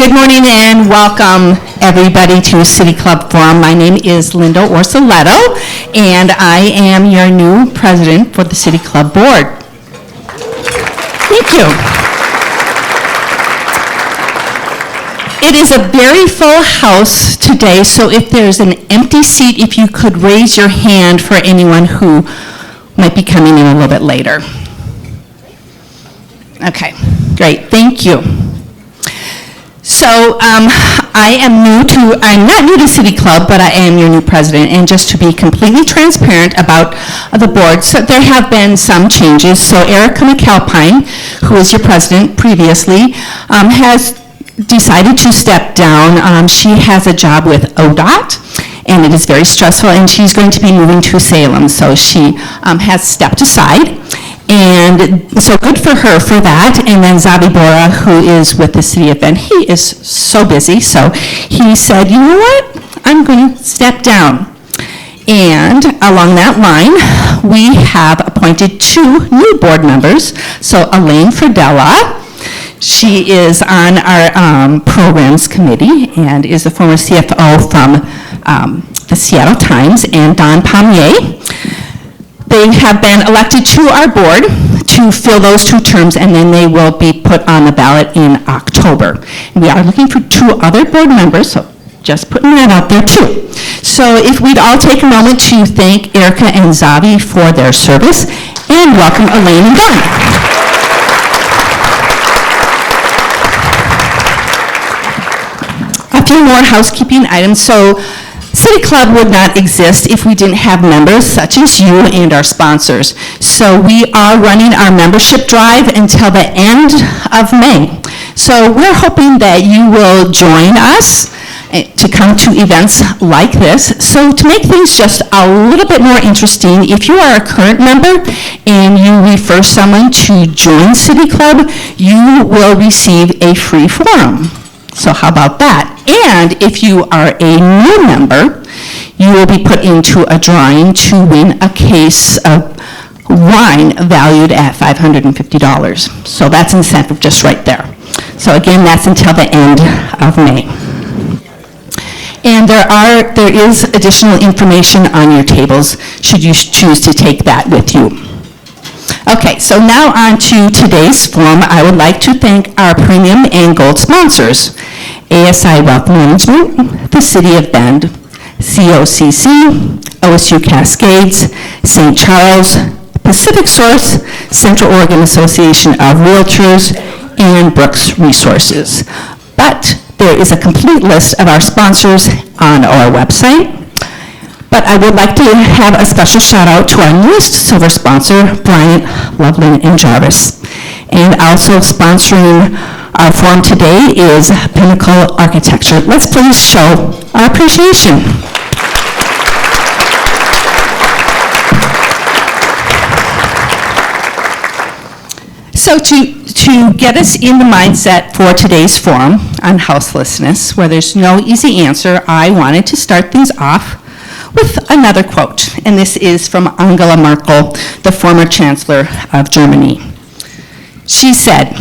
Good morning and welcome everybody to City Club Forum. My name is Linda Orsoletto and I am your new president for the City Club Board. Thank you. It is a very full house today, so if there's an empty seat, if you could raise your hand for anyone who might be coming in a little bit later. Okay, great, thank you. So I'm not new to City Club, but I am your new president, and just to be completely transparent about the board, so there have been some changes. So Erica McAlpine, who was your president previously, has decided to step down. She has a job with ODOT, and it is very stressful, and she's going to be moving to Salem, so she has stepped aside. And so good for her for that. And then Zavi Bora, who is with the City of Bend, he is so busy. So he said, you know what, I'm going to step down. And along that line, we have appointed 2 new board members. So Elaine Fridella, she is on our programs committee and is the former CFO from the Seattle Times, and Don Pommier. They have been elected to our board to fill those 2 terms, and then they will be put on the ballot in October. And we are looking for 2 other board members, so just putting that out there too. So if we'd all take a moment to thank Erica and Zavi for their service, and welcome Elaine and Don. A few more housekeeping items. So City Club would not exist if we didn't have members such as you and our sponsors. So we are running our membership drive until the end of May. So we're hoping that you will join us to come to events like this. So to make things just a little bit more interesting, if you are a current member and you refer someone to join City Club, you will receive a free forum. So how about that? And if you are a new member, you will be put into a drawing to win a case of wine valued at $550. So that's incentive just right there. So again, that's until the end of May. And there is additional information on your tables should you choose to take that with you. Okay, so now on to today's forum. I would like to thank our premium and gold sponsors: ASI Wealth Management, the City of Bend, COCC, OSU Cascades, St. Charles, Pacific Source, Central Oregon Association of Realtors, and Brooks Resources. But there is a complete list of our sponsors on our website. But I would like to have a special shout out to our newest silver sponsor, Bryant, Loveland, and Jarvis. And also sponsoring our forum today is Pinnacle Architecture. Let's please show our appreciation. So to get us in the mindset for today's forum on houselessness, where there's no easy answer, I wanted to start things off with another quote, and this is from Angela Merkel, the former Chancellor of Germany. She said,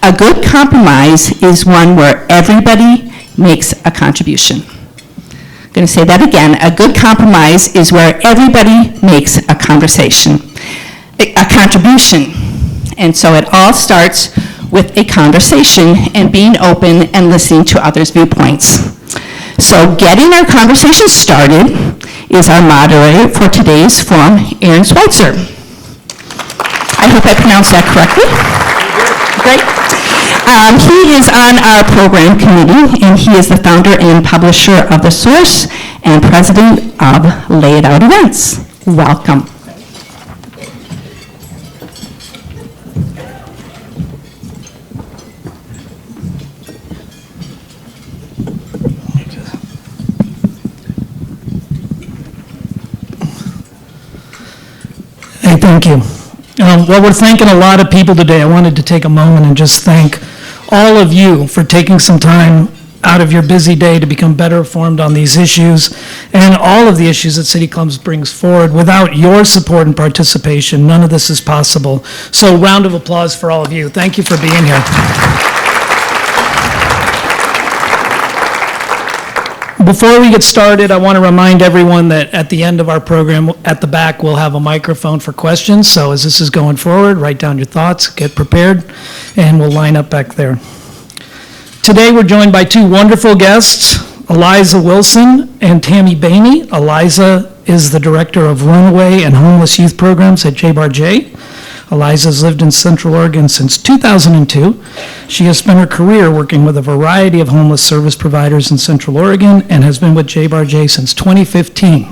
"A good compromise is one where everybody makes a contribution." I'm going to say that again. A good compromise is where everybody makes a contribution. And so it all starts with a conversation and being open and listening to others' viewpoints. So getting our conversation started is our moderator for today's forum, Aaron Schweitzer. I hope I pronounced that correctly. Great. He is on our program committee, and he is the founder and publisher of The Source and president of Lay It Out Events. Welcome. Hey, thank you. Well, we're thanking a lot of people today. I wanted to take a moment and just thank all of you for taking some time out of your busy day to become better informed on these issues and all of the issues that City Clubs brings forward. Without your support and participation, none of this is possible. So round of applause for all of you. Thank you for being here. Before we get started, I want to remind everyone that at the end of our program, at the back, we'll have a microphone for questions. So as this is going forward, write down your thoughts, get prepared, and we'll line up back there. Today, we're joined by two wonderful guests, Eliza Wilson and Tammy Bainey. Eliza is the Director of Runaway and Homeless Youth Programs at JBAR-J. Eliza's lived in Central Oregon since 2002. She has spent her career working with a variety of homeless service providers in Central Oregon and has been with JBAR-J since 2015.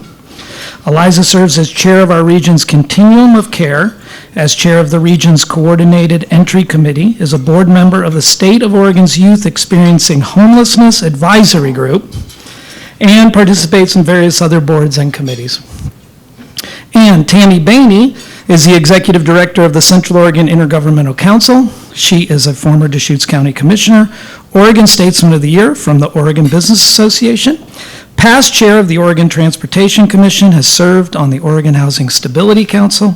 Eliza serves as chair of our region's Continuum of Care, as chair of the region's Coordinated Entry Committee, is a board member of the State of Oregon's Youth Experiencing Homelessness Advisory Group, and participates in various other boards and committees. And Tammy Bainey is the executive director of the Central Oregon Intergovernmental Council. She is a former Deschutes County Commissioner, Oregon Statesman of the Year from the Oregon Business Association, past chair of the Oregon Transportation Commission, has served on the Oregon Housing Stability Council,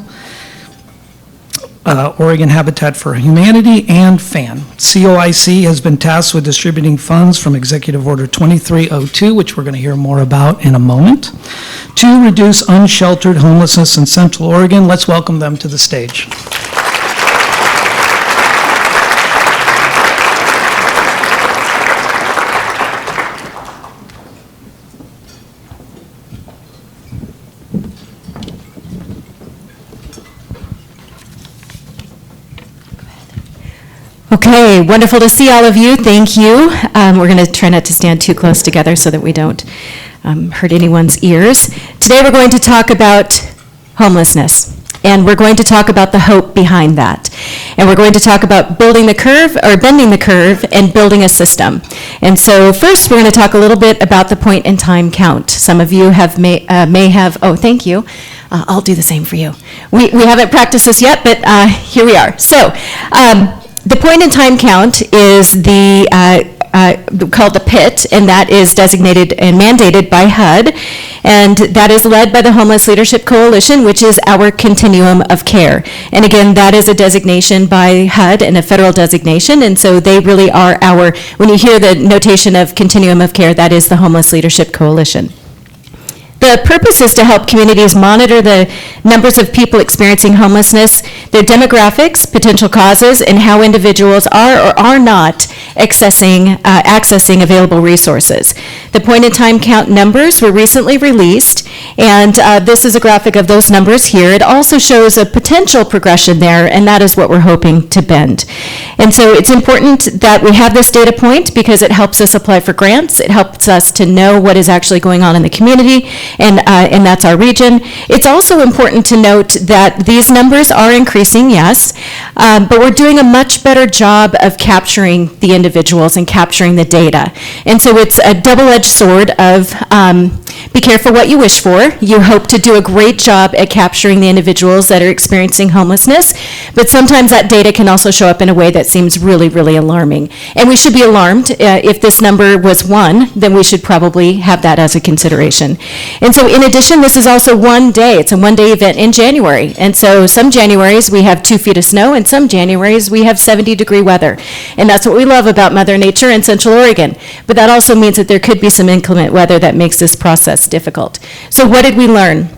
Oregon Habitat for Humanity, and FAN. COIC has been tasked with distributing funds from Executive Order 2302, which we're going to hear more about in a moment, to reduce unsheltered homelessness in Central Oregon. Let's welcome them to the stage. Okay, wonderful to see all of you. Thank you. We're going to try not to stand too close together so that we don't hurt anyone's ears. Today we're going to talk about homelessness, and we're going to talk about the hope behind that. And we're going to talk about building the curve, or bending the curve, and building a system. And so first we're going to talk a little bit about the point in time count. Some of you may have, oh, thank you. I'll do the same for you. We haven't practiced this yet, but here we are. So, the point in time count is called the PIT, and that is designated and mandated by HUD, and that is led by the Homeless Leadership Coalition, which is our continuum of care. And again, that is a designation by HUD and a federal designation, and so they really are when you hear the notation of continuum of care, that is the Homeless Leadership Coalition. The purpose is to help communities monitor the numbers of people experiencing homelessness, their demographics, potential causes, and how individuals are or are not accessing available resources. The point-in-time count numbers were recently released, and this is a graphic of those numbers here. It also shows a potential progression there, and that is what we're hoping to bend. And so it's important that we have this data point because it helps us apply for grants. It helps us to know what is actually going on in the community, and that's our region. It's also important to note that these numbers are increasing, yes, but we're doing a much better job of capturing the individuals and capturing the data. And so it's a double-edged sword of be careful what you wish for. You hope to do a great job at capturing the individuals that are experiencing homelessness, but sometimes that data can also show up in a way that seems really, really alarming. And we should be alarmed. If this number was 1, then we should probably have that as a consideration. And so in addition, this is also one day. It's a one-day event in January. And so some Januaries we have 2 feet of snow, and some Januaries we have 70-degree weather. And that's what we love about Mother Nature in Central Oregon. But that also means that there could be some inclement weather that makes this process difficult. So what did we learn?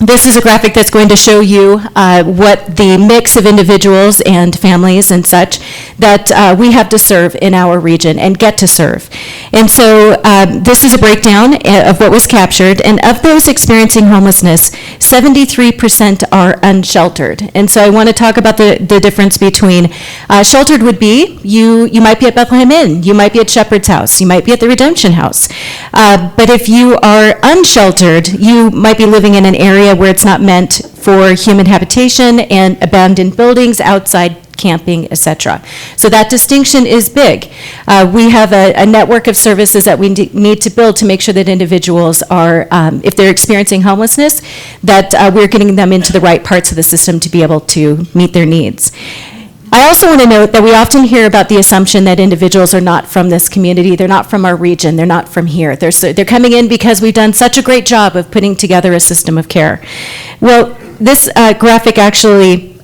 This is a graphic that's going to show you what the mix of individuals and families and such that we have to serve in our region and get to serve. And so this is a breakdown of what was captured, and of those experiencing homelessness, 73% are unsheltered. And so I want to talk about the difference between sheltered would be you might be at Bethlehem Inn, you might be at Shepherd's House, you might be at the Redemption House. But if you are unsheltered, you might be living in an area where it's not meant for human habitation and abandoned buildings, outside camping, etc. So that distinction is big. We have a network of services that we need to build to make sure that individuals are, if they're experiencing homelessness, that we're getting them into the right parts of the system to be able to meet their needs. I also want to note that we often hear about the assumption that individuals are not from this community, they're not from our region, they're not from here. They're coming in because we've done such a great job of putting together a system of care. Well, this graphic actually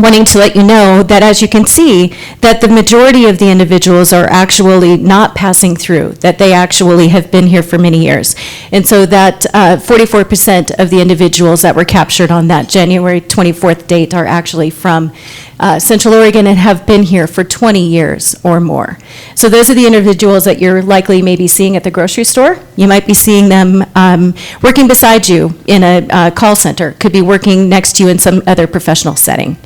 wanting to let you know that, as you can see, that the majority of the individuals are actually not passing through, that they actually have been here for many years. And so that 44% of the individuals that were captured on that January 24th date are actually from Central Oregon and have been here for 20 years or more. So those are the individuals that you're likely maybe seeing at the grocery store. You might be seeing them working beside you in a call center, could be working next to you in some other professional setting.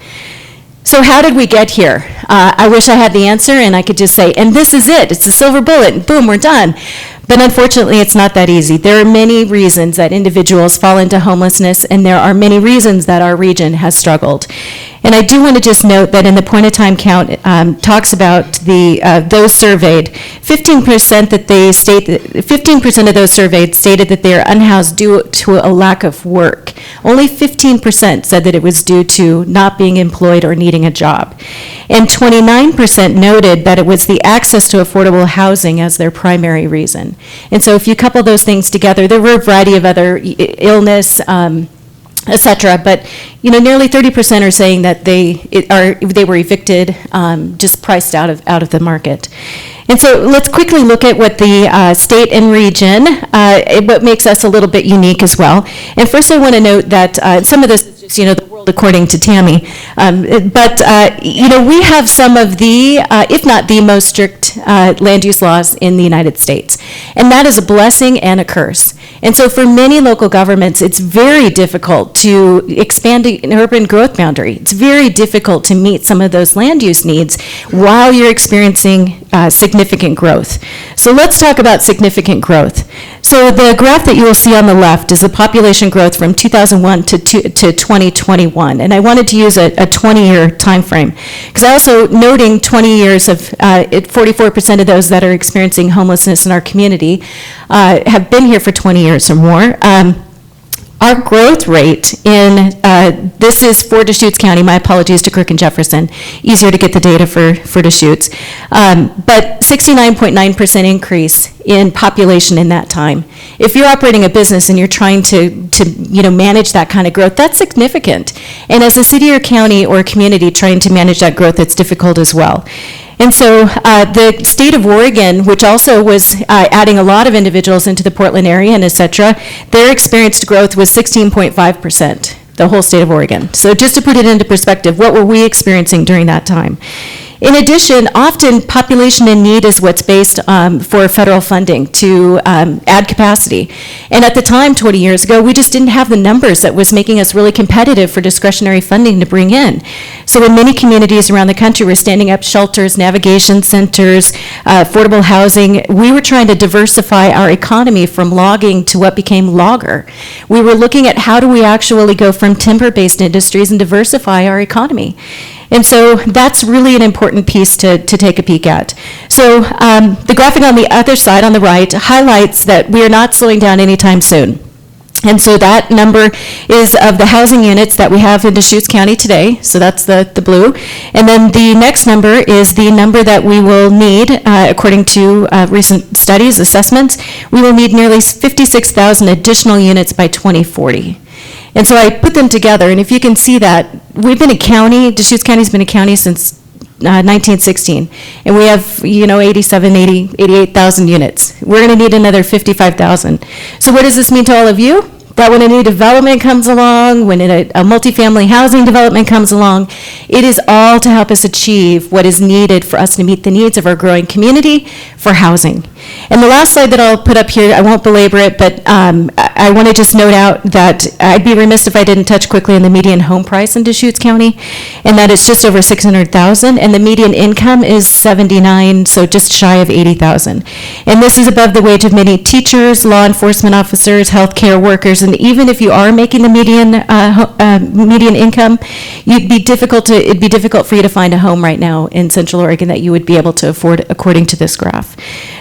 So how did we get here? I wish I had the answer and I could just say, and this is it, it's a silver bullet, and boom, we're done. But unfortunately, it's not that easy. There are many reasons that individuals fall into homelessness, and there are many reasons that our region has struggled. And I do want to just note that in the point-of-time count, talks about those surveyed, 15% that they state, 15% of those surveyed stated that they are unhoused due to a lack of work. Only 15% said that it was due to not being employed or needing a job. And 29% noted that it was the access to affordable housing as their primary reason. And so if you couple those things together, there were a variety of other illness, et cetera, but nearly 30% are saying that they were evicted, just priced out of the market. And so let's quickly look at what the state and region, what makes us a little bit unique as well. And first I want to note that some of this is just, the world according to Tammy. But we have some of the, if not the most strict land use laws in the United States. And that is a blessing and a curse. And so for many local governments, it's very difficult to expand an urban growth boundary. It's very difficult to meet some of those land use needs while you're experiencing significant growth. So let's talk about significant growth. So the graph that you will see on the left is the population growth from 2001 to 2021. And I wanted to use a 20-year time frame, because I also noting 20 years of 44% of those that are experiencing homelessness in our community have been here for 20 years or more. Our growth rate in, this is for Deschutes County, my apologies to Crook and Jefferson, easier to get the data for Deschutes, but 69.9% increase in population in that time. If you're operating a business and you're trying to manage that kind of growth, that's significant. And as a city or county or community trying to manage that growth, it's difficult as well. And so the state of Oregon, which also was adding a lot of individuals into the Portland area and et cetera, their experienced growth was 16.5%, the whole state of Oregon. So just to put it into perspective, what were we experiencing during that time? In addition, often population in need is what's based for federal funding to add capacity. And at the time, 20 years ago, we just didn't have the numbers that was making us really competitive for discretionary funding to bring in. So in many communities around the country, we're standing up shelters, navigation centers, affordable housing. We were trying to diversify our economy from logging to what became logger. We were looking at how do we actually go from timber-based industries and diversify our economy. And so that's really an important piece to take a peek at. So the graphic on the other side, on the right, highlights that we are not slowing down anytime soon. And so that number is of the housing units that we have in Deschutes County today, so that's the blue. And then the next number is the number that we will need, according to recent studies, assessments, we will need nearly 56,000 additional units by 2040. And so I put them together, and if you can see that, we've been a county, Deschutes County's been a county since 1916, and we have, 88,000 units. We're going to need another 55,000. So what does this mean to all of you? That when a new development comes along, when a multifamily housing development comes along, it is all to help us achieve what is needed for us to meet the needs of our growing community for housing. And the last slide that I'll put up here, I won't belabor it, but I want to just note out that I'd be remiss if I didn't touch quickly on the median home price in Deschutes County, and that is just over $600,000, and the median income is $79,000, so just shy of $80,000. And this is above the wage of many teachers, law enforcement officers, healthcare workers, and even if you are making the median income, it'd be difficult for you to find a home right now in Central Oregon that you would be able to afford, according to this graph.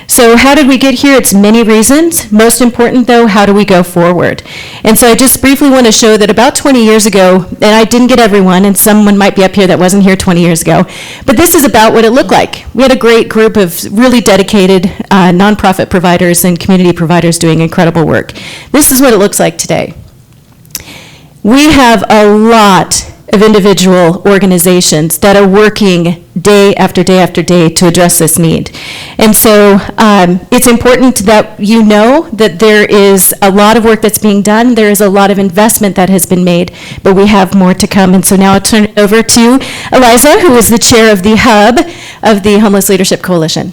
So how did we get here? It's many reasons. Most important, though, how do we go forward? And so I just briefly want to show that about 20 years ago, and I didn't get everyone, and someone might be up here that wasn't here 20 years ago, but this is about what it looked like. We had a great group of really dedicated nonprofit providers and community providers doing incredible work. This is what it looks like today. We have a lot of individual organizations that are working day after day after day to address this need. And so it's important that you know that there is a lot of work that's being done. There is a lot of investment that has been made, but we have more to come. And so now I'll turn it over to Eliza, who is the chair of the hub of the Homeless Leadership Coalition.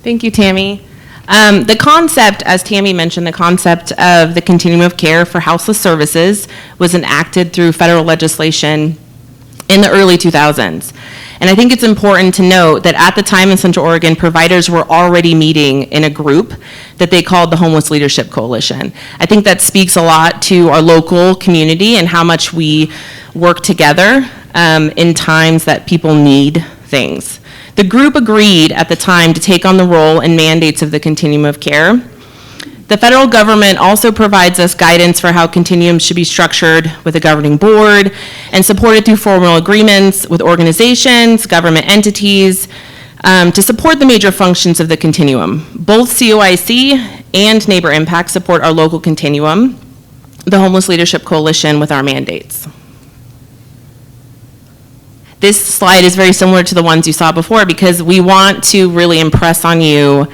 Thank you, Tammy. The concept, as Tammy mentioned, the concept of the continuum of care for houseless services was enacted through federal legislation in the early 2000s. And I think it's important to note that at the time in Central Oregon, providers were already meeting in a group that they called the Homeless Leadership Coalition. I think that speaks a lot to our local community and how much we work together in times that people need things. The group agreed at the time to take on the role and mandates of the continuum of care. The federal government also provides us guidance for how continuums should be structured with a governing board and supported through formal agreements with organizations, government entities, to support the major functions of the continuum. Both COIC and Neighbor Impact support our local continuum, the Homeless Leadership Coalition, with our mandates. This slide is very similar to the ones you saw before because we want to really impress on you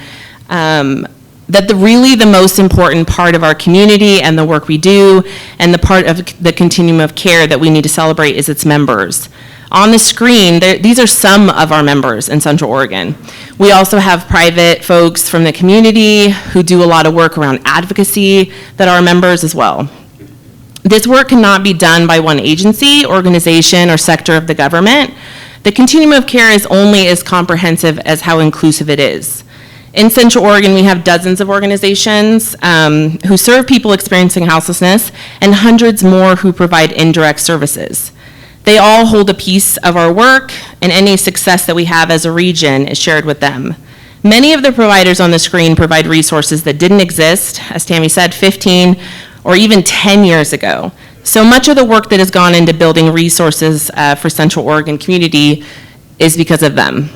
that really the most important part of our community and the work we do and the part of the continuum of care that we need to celebrate is its members. On the screen, these are some of our members in Central Oregon. We also have private folks from the community who do a lot of work around advocacy that are members as well. This work cannot be done by one agency, organization, or sector of the government. The continuum of care is only as comprehensive as how inclusive it is. In Central Oregon, we have dozens of organizations who serve people experiencing houselessness and hundreds more who provide indirect services. They all hold a piece of our work, and any success that we have as a region is shared with them. Many of the providers on the screen provide resources that didn't exist, as Tammy said, 15 or even 10 years ago. So much of the work that has gone into building resources for Central Oregon community is because of them.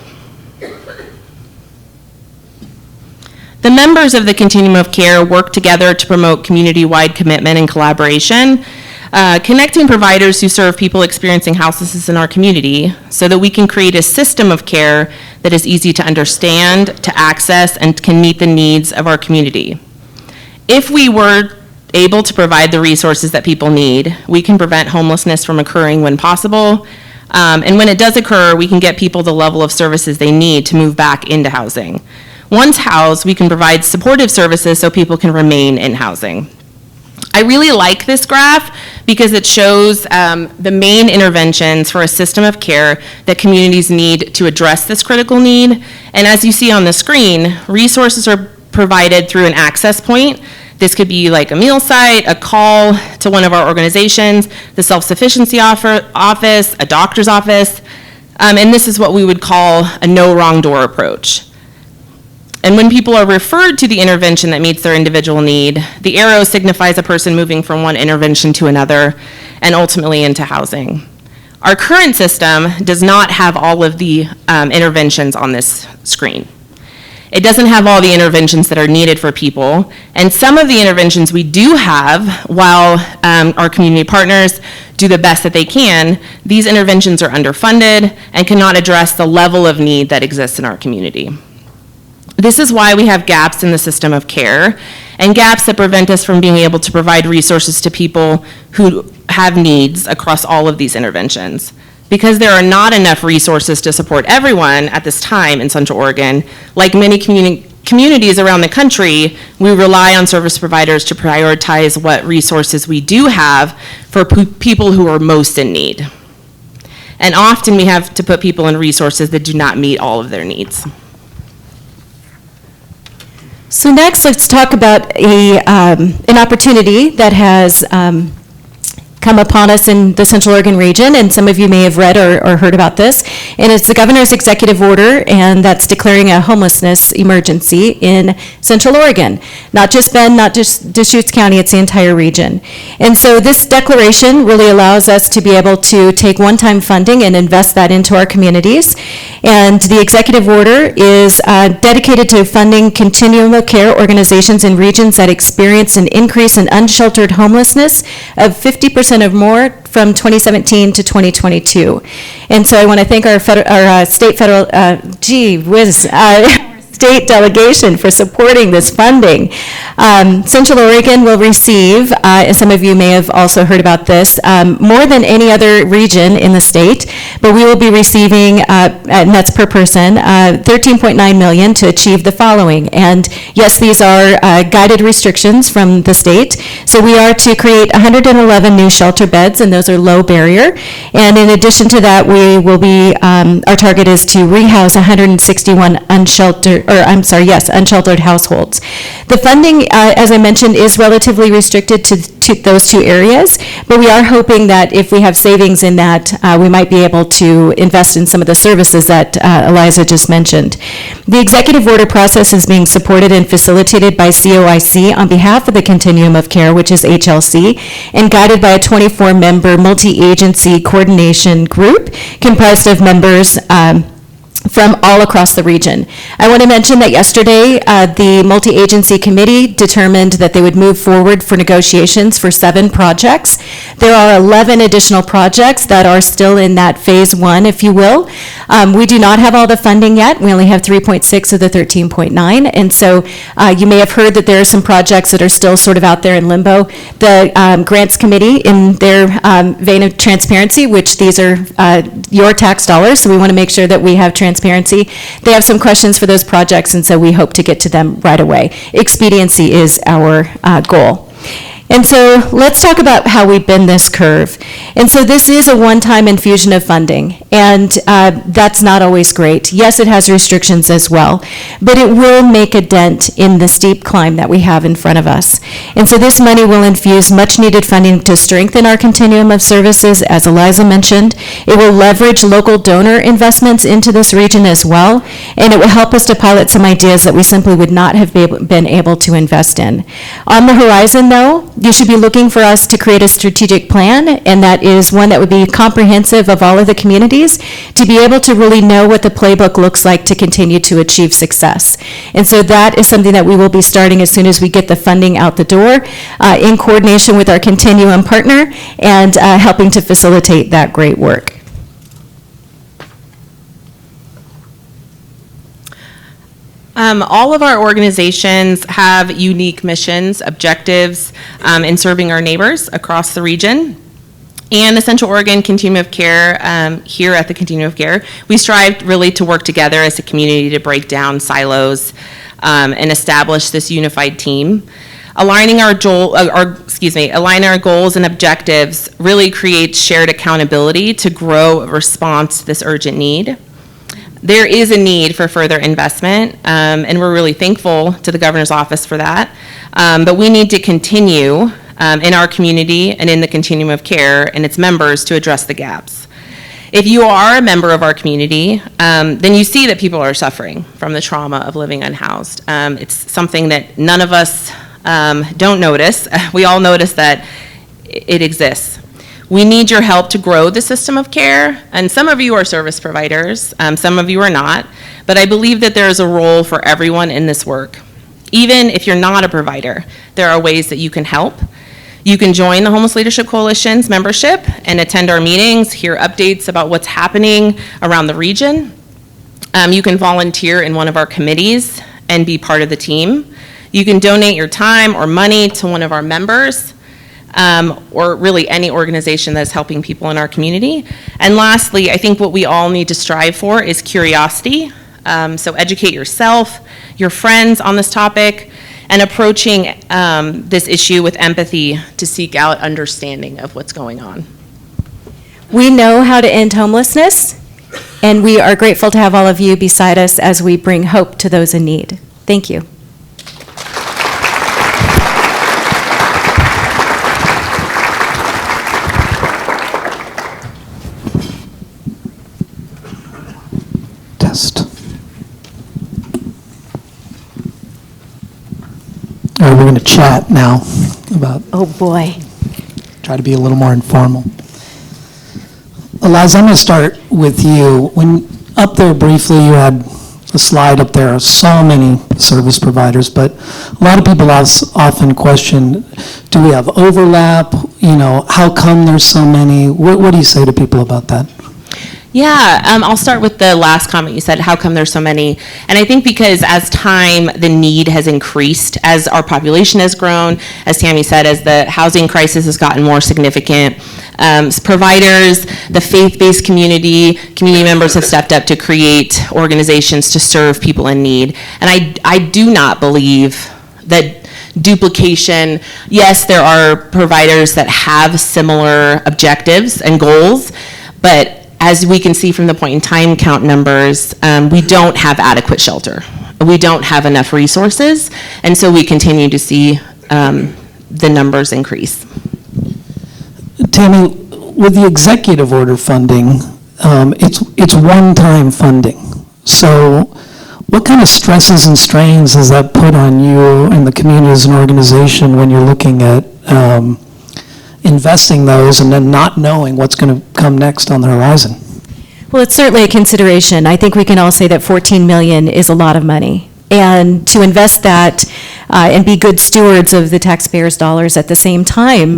The members of the continuum of care work together to promote community-wide commitment and collaboration, connecting providers who serve people experiencing houselessness in our community so that we can create a system of care that is easy to understand, to access, and can meet the needs of our community. If we were able to provide the resources that people need, we can prevent homelessness from occurring when possible. And when it does occur, we can get people the level of services they need to move back into housing. Once housed, we can provide supportive services so people can remain in housing. I really like this graph because it shows the main interventions for a system of care that communities need to address this critical need. And as you see on the screen, resources are provided through an access point. This could be like a meal site, a call to one of our organizations, the self-sufficiency office, a doctor's office, and this is what we would call a no wrong door approach. And when people are referred to the intervention that meets their individual need, the arrow signifies a person moving from one intervention to another and ultimately into housing. Our current system does not have all of the interventions on this screen. It doesn't have all the interventions that are needed for people, and some of the interventions we do have, while our community partners do the best that they can, these interventions are underfunded and cannot address the level of need that exists in our community. This is why we have gaps in the system of care, and gaps that prevent us from being able to provide resources to people who have needs across all of these interventions. Because there are not enough resources to support everyone at this time in Central Oregon, like many communities around the country, we rely on service providers to prioritize what resources we do have for people who are most in need. And often we have to put people in resources that do not meet all of their needs. So next, let's talk about an opportunity that has come upon us in the Central Oregon region, and some of you may have read or heard about this, and it's the governor's executive order, and that's declaring a homelessness emergency in Central Oregon. Not just Bend, not just Deschutes County, it's the entire region. And so this declaration really allows us to be able to take one-time funding and invest that into our communities. And the executive order is dedicated to funding continuum of care organizations in regions that experience an increase in unsheltered homelessness of 50% 10% or more from 2017 to 2022. And so I want to thank our state delegation for supporting this funding. Central Oregon will receive, as some of you may have also heard about this, more than any other region in the state, but we will be receiving, and that's per person, $13.9 million to achieve the following. And yes, these are guided restrictions from the state. So we are to create 111 new shelter beds, and those are low barrier. And in addition to that, we will be, our target is to rehouse 161 unsheltered households. The funding, as I mentioned, is relatively restricted to those two areas, but we are hoping that if we have savings in that, we might be able to invest in some of the services that Eliza just mentioned. The executive order process is being supported and facilitated by COIC on behalf of the Continuum of Care, which is HLC, and guided by a 24-member multi-agency coordination group comprised of members from all across the region. I want to mention that yesterday, the multi-agency committee determined that they would move forward for negotiations for 7 projects. There are 11 additional projects that are still in that phase 1, if you will. We do not have all the funding yet. We only have 3.6 of the 13.9, and so you may have heard that there are some projects that are still sort of out there in limbo. The grants committee, in their vein of transparency, which these are your tax dollars, so we want to make sure that we have transparency. They have some questions for those projects, and so we hope to get to them right away. Expediency is our goal. And so let's talk about how we bend this curve. And so this is a one-time infusion of funding, and that's not always great. Yes, it has restrictions as well, but it will make a dent in the steep climb that we have in front of us. And so this money will infuse much-needed funding to strengthen our continuum of services, as Eliza mentioned. It will leverage local donor investments into this region as well, and it will help us to pilot some ideas that we simply would not have been able to invest in. On the horizon, though, you should be looking for us to create a strategic plan, and that is one that would be comprehensive of all of the communities to be able to really know what the playbook looks like to continue to achieve success. And so that is something that we will be starting as soon as we get the funding out the door, in coordination with our Continuum partner, and helping to facilitate that great work. All of our organizations have unique missions, objectives in serving our neighbors across the region. And the Central Oregon Continuum of Care, here at the Continuum of Care, we strive really to work together as a community to break down silos and establish this unified team. Aligning our goals and objectives really creates shared accountability to grow a response to this urgent need. There is a need for further investment, and we're really thankful to the governor's office for that. But we need to continue in our community and in the Continuum of Care and its members to address the gaps. If you are a member of our community, then you see that people are suffering from the trauma of living unhoused. It's something that none of us don't notice. We all notice that it exists. We need your help to grow the system of care, and some of you are service providers, some of you are not, but I believe that there is a role for everyone in this work. Even if you're not a provider, there are ways that you can help. You can join the Homeless Leadership Coalition's membership and attend our meetings, hear updates about what's happening around the region. You can volunteer in one of our committees and be part of the team. You can donate your time or money to one of our members, or really any organization that's helping people in our community. And lastly, I think what we all need to strive for is curiosity. So educate yourself, your friends on this topic, and approaching this issue with empathy to seek out understanding of what's going on. We know how to end homelessness, and we are grateful to have all of you beside us as we bring hope to those in need. Thank you. All right, we're going to chat now about, Oh, boy. try to be a little more informal. Eliza, I'm going to start with you. When up there briefly, you had the slide up there, so many service providers, but a lot of people often question, do we have overlap? You know, how come there's so many? What do you say to people about that? Yeah, I'll start with the last comment you said, how come there's so many? And I think because as time, the need has increased, as our population has grown, as Tammy said, as the housing crisis has gotten more significant, providers, the faith-based community members have stepped up to create organizations to serve people in need. And I do not believe that duplication, yes, there are providers that have similar objectives and goals, but as we can see from the point in time count numbers, we don't have adequate shelter. We don't have enough resources, and so we continue to see the numbers increase. Tammy, with the executive order funding, it's one-time funding. So what kind of stresses and strains does that put on you and the community as an organization when you're looking at investing those and then not knowing what's going to come next on the horizon? Well, it's certainly a consideration. I think we can all say that 14 million is a lot of money. And to invest that and be good stewards of the taxpayers' dollars at the same time,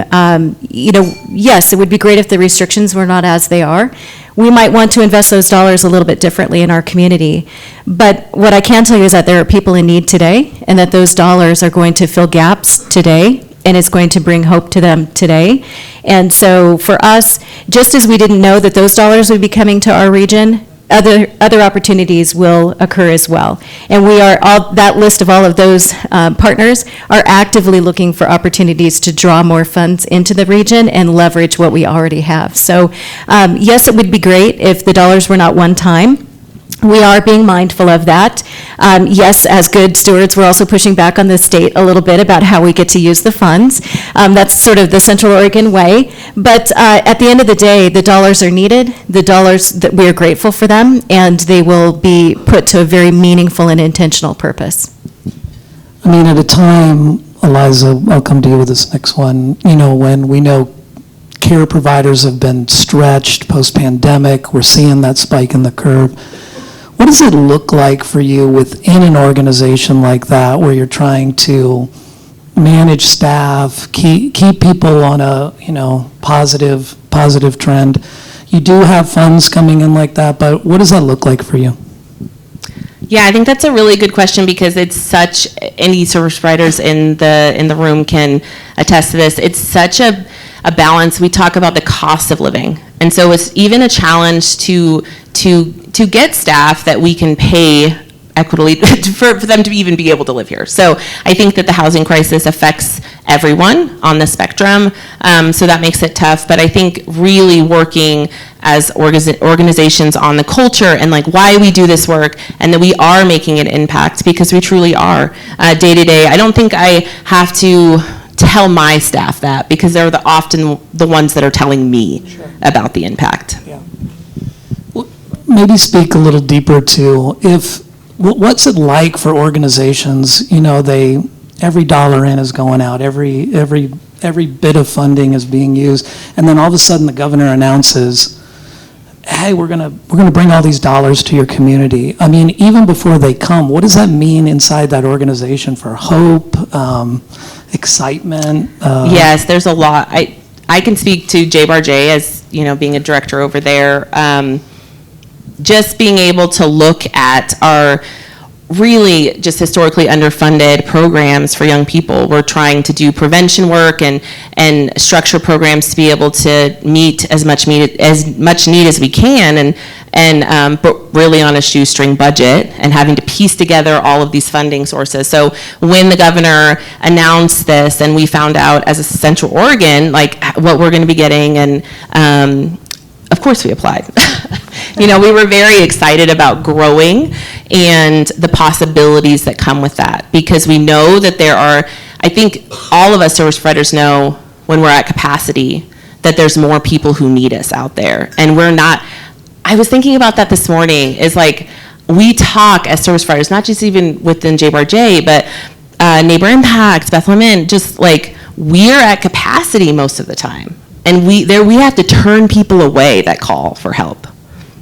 you know, yes, it would be great if the restrictions were not as they are. We might want to invest those dollars a little bit differently in our community. But what I can tell you is that there are people in need today, and that those dollars are going to fill gaps today, and it's going to bring hope to them today. And so for us, just as we didn't know that those dollars would be coming to our region, other opportunities will occur as well. And we are, that list of all of those partners are actively looking for opportunities to draw more funds into the region and leverage what we already have. So yes, it would be great if the dollars were not one time. We are being mindful of that. Yes, as good stewards, we're also pushing back on the state a little bit about how we get to use the funds. That's sort of the Central Oregon way. But at the end of the day, the dollars are needed. The dollars, that we are grateful for them, and they will be put to a very meaningful and intentional purpose. I mean, at a time, Eliza, I'll come to you with this next one, you know, when we know care providers have been stretched post-pandemic, we're seeing that spike in the curve. What does it look like for you within an organization like that, where you're trying to manage staff, keep people on a, you know, positive trend? You do have funds coming in like that, but what does that look like for you? Yeah, I think that's a really good question, because it's such, any service providers in the room can attest to this. It's such a balance. We talk about the cost of living, and so it's even a challenge to get staff that we can pay equitably for them to even be able to live here. So I think that the housing crisis affects everyone on the spectrum, so that makes it tough. But I think really working as organizations on the culture and like why we do this work, and that we are making an impact, because we truly are day to day. I don't think I have to tell my staff that, because they're often the ones that are telling me about the impact. Yeah. Well, maybe speak a little deeper to what's it like for organizations, you know, every dollar in is going out, every bit of funding is being used, and then all of a sudden the governor announces, hey, we're gonna bring all these dollars to your community. I mean, even before they come, what does that mean inside that organization for hope, excitement? Yes, there's a lot. I can speak to J-Bar-J as, you know, being a director over there. Just being able to look at our really just historically underfunded programs for young people. We're trying to do prevention work and structure programs to be able to meet as much need as we can, but really on a shoestring budget, and having to piece together all of these funding sources. So when the governor announced this, and we found out as a Central Oregon like what we're going to be getting, and of course we applied. You know, we were very excited about growing and the possibilities that come with that, because we know that there are, I think all of us service providers know when we're at capacity that there's more people who need us out there. And we're not, I was thinking about that this morning, is like, we talk as service providers, not just even within J-Bar-J, but Neighbor Impact, Bethlehem, just like, we're at capacity most of the time. And we have to turn people away that call for help.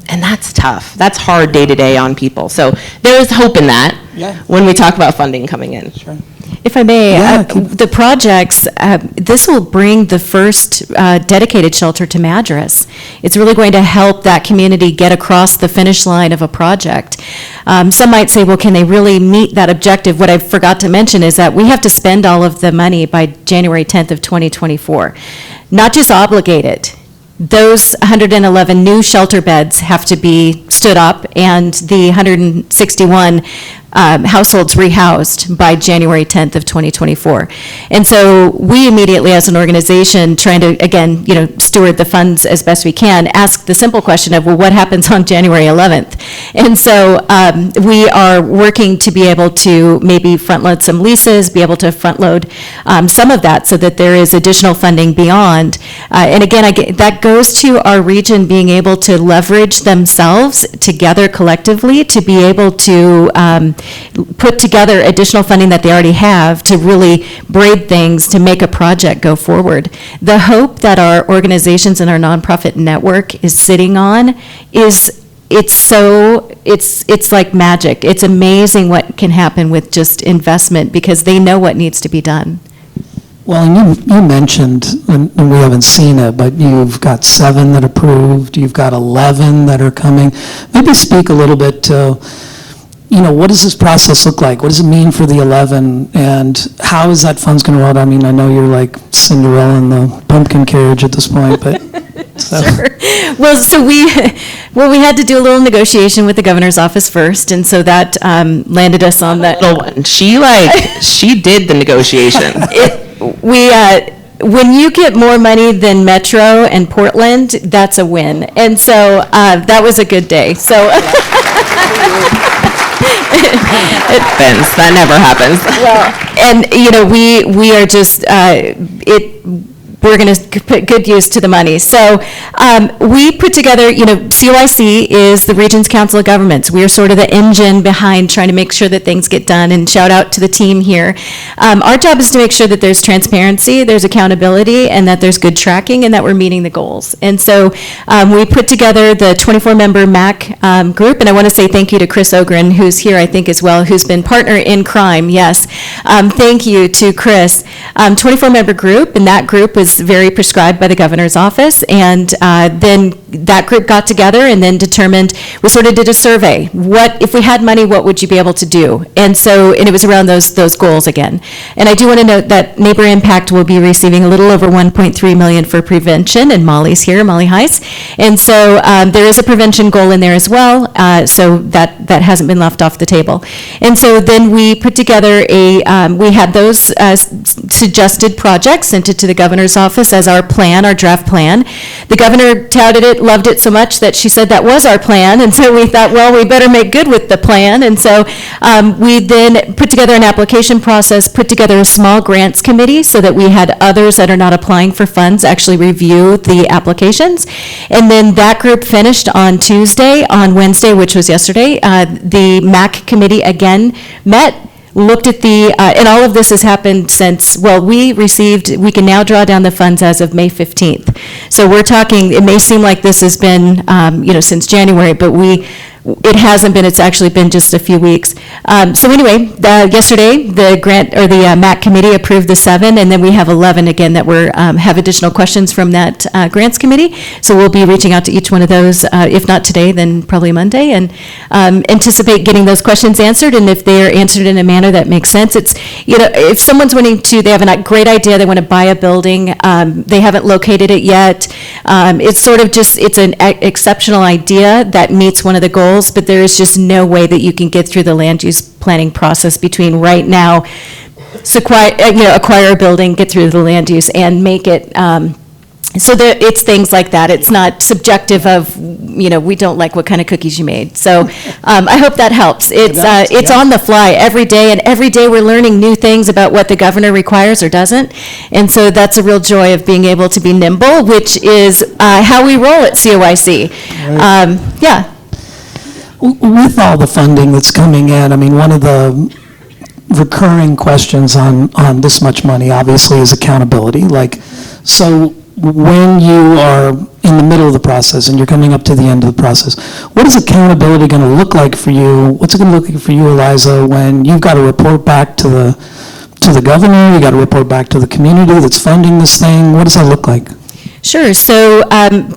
And that's tough. That's hard day to day on people. So there is hope in that when we talk about funding coming in. Sure. If I may, Yeah, the projects, this will bring the first dedicated shelter to Madras. It's really going to help that community get across the finish line of a project. Some might say, well, can they really meet that objective? What I forgot to mention is that we have to spend all of the money by January 10th of 2024, not just obligate it. Those 111 new shelter beds have to be stood up, and the 161 households rehoused by January 10th of 2024. And so we immediately, as an organization, trying to, again, steward the funds as best we can, ask the simple question of, well, what happens on January 11th? And so we are working to be able to maybe front-load some leases, be able to front-load some of that so that there is additional funding beyond. And again, that goes to our region being able to leverage themselves together collectively to be able to put together additional funding that they already have to really braid things to make a project go forward. The hope that our organizations and our nonprofit network is sitting on is it's like magic. It's amazing what can happen with just investment because they know what needs to be done. Well, and you mentioned, and we haven't seen it, but you've got 7 that approved, you've got 11 that are coming. Maybe speak a little bit to, what does this process look like? What does it mean for the 11? And how is that funds going to roll out? I mean, I know you're like Cinderella in the pumpkin carriage at this point, but. So. Sure. Well, so we had to do a little negotiation with the governor's office first, and so that landed us on that. Little one. She did the negotiation. When you get more money than Metro and Portland, that's a win. And so that was a good day. So. That never happens. Well, and we are just we're going to put good use to the money. So we put together, COIC is the Region's Council of Governments. We are sort of the engine behind trying to make sure that things get done, and shout out to the team here. Our job is to make sure that there's transparency, there's accountability, and that there's good tracking, and that we're meeting the goals. And so we put together the 24-member MAC group, and I want to say thank you to Chris Ogren, who's here, I think, as well, who's been partner in crime, yes. Thank you to Chris. 24-member group, and that group was very prescribed by the governor's office, and then that group got together and then determined, we sort of did a survey. What, if we had money, what would you be able to do? And it was around those goals again. And I do want to note that Neighbor Impact will be receiving a little over $1.3 million for prevention, and Molly's here, Molly Heiss. And so there is a prevention goal in there as well, so that hasn't been left off the table. And so then we put together we had those suggested projects, sent it to the governor's office as our plan, our draft plan. The governor touted it, loved it so much that she said that was our plan, and so we thought, well, we better make good with the plan. And so we then put together an application process, put together a small grants committee so that we had others that are not applying for funds actually review the applications. And then that group finished on Tuesday. On Wednesday, which was yesterday, the MAC committee again met, looked at and all of this has happened since, we can now draw down the funds as of May 15th. So we're talking, it may seem like this has been, since January, but it hasn't been, it's actually been just a few weeks. So anyway, yesterday, the MAC committee approved the 7, and then we have 11 again that have additional questions from that grants committee. So we'll be reaching out to each one of those, if not today, then probably Monday, and anticipate getting those questions answered. And if they are answered in a manner that makes sense, it's, if someone's wanting to, they have a great idea, they want to buy a building, they haven't located it yet, it's sort of just, it's an exceptional idea that meets one of the goals, but there is just no way that you can get through the land use planning process between right now, acquire a building, get through the land use, and make it, so it's things like that. It's not subjective of, we don't like what kind of cookies you made. So I hope that helps. It's on the fly every day, and every day we're learning new things about what the governor requires or doesn't. And so that's a real joy of being able to be nimble, which is how we roll at COIC. Right. Yeah. With all the funding that's coming in, I mean, one of the recurring questions on this much money, obviously, is accountability. So when you are in in the middle of the process and you're coming up to the end of the process. What is accountability going to look like for you? What's it going to look like for you, Eliza, when you've got to report back to the governor, you got to report back to the community that's funding this thing? What does that look like? Sure. So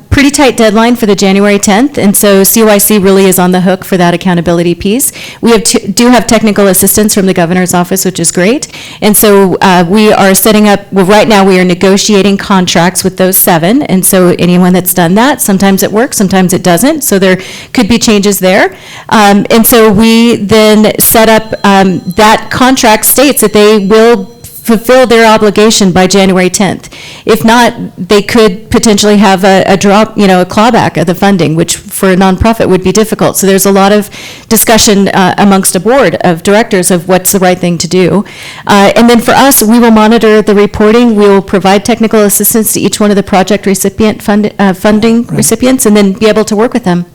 pretty tight deadline for the January 10th, and so CYC really is on the hook for that accountability piece. We do have technical assistance from the governor's office, which is great. And so we are setting up, well, right now we are negotiating contracts with those 7, and so anyone that's done that, sometimes it works, sometimes it doesn't, so there could be changes there. And so we then set up, that contract states that they will fulfill their obligation by January 10th. If not, they could potentially have a drop, a clawback of the funding, which for a nonprofit would be difficult. So there's a lot of discussion amongst a board of directors of what's the right thing to do. And then for us, we will monitor the reporting. We will provide technical assistance to each one of the project funding recipients, and then be able to work with them.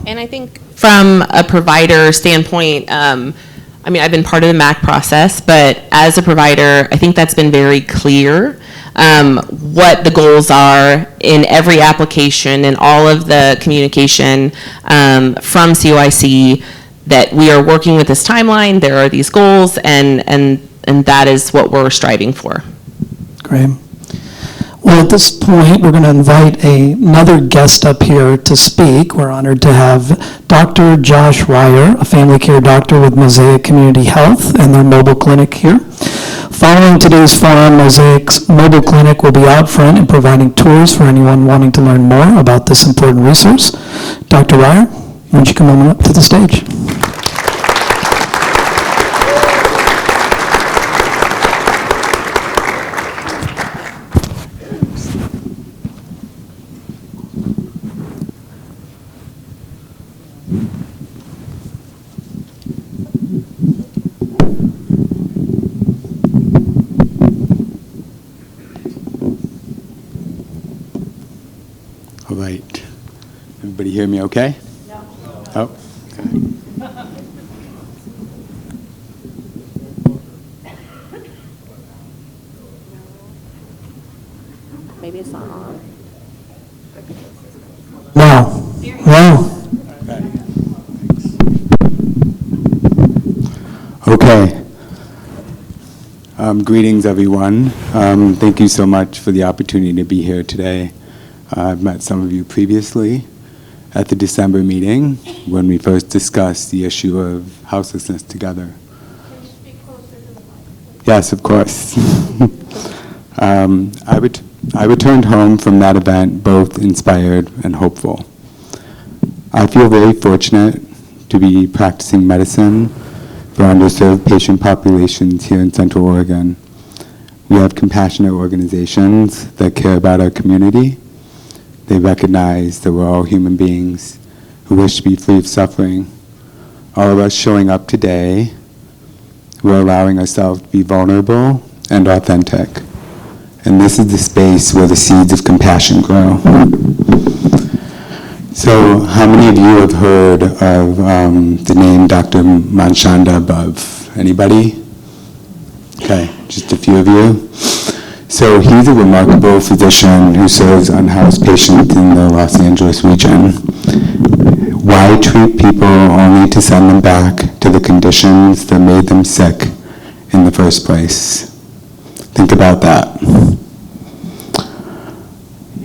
And I think from a provider standpoint, I've been part of the MAC process, but as a provider, I think that's been very clear what the goals are in every application and all of the communication from COIC, that we are working with this timeline, there are these goals, and that is what we're striving for. Great. Well, at this point, we're going to invite another guest up here to speak. We're honored to have Dr. Josh Ryer, a family care doctor with Mosaic Community Health and their mobile clinic here. Following today's forum, Mosaic's mobile clinic will be out front and providing tours for anyone wanting to learn more about this important resource. Dr. Ryer, why don't you come on up to the stage? All right. Everybody hear me okay? No. Oh, okay. Maybe it's not on. No. No. Okay. Greetings, everyone. Thank you so much for the opportunity to be here today. I've met some of you previously at the December meeting when we first discussed the issue of houselessness together. Can you speak closer to the mic? Yes, of course. I returned home from that event both inspired and hopeful. I feel very fortunate to be practicing medicine for underserved patient populations here in Central Oregon. We have compassionate organizations that care about our community. They recognize that we're all human beings who wish to be free of suffering. All of us showing up today, we're allowing ourselves to be vulnerable and authentic. And this is the space where the seeds of compassion grow. So how many of you have heard of the name Dr. Manshanda above? Anybody? Okay, just a few of you. So he's a remarkable physician who serves unhoused patients in the Los Angeles region. Why treat people only to send them back to the conditions that made them sick in the first place? Think about that.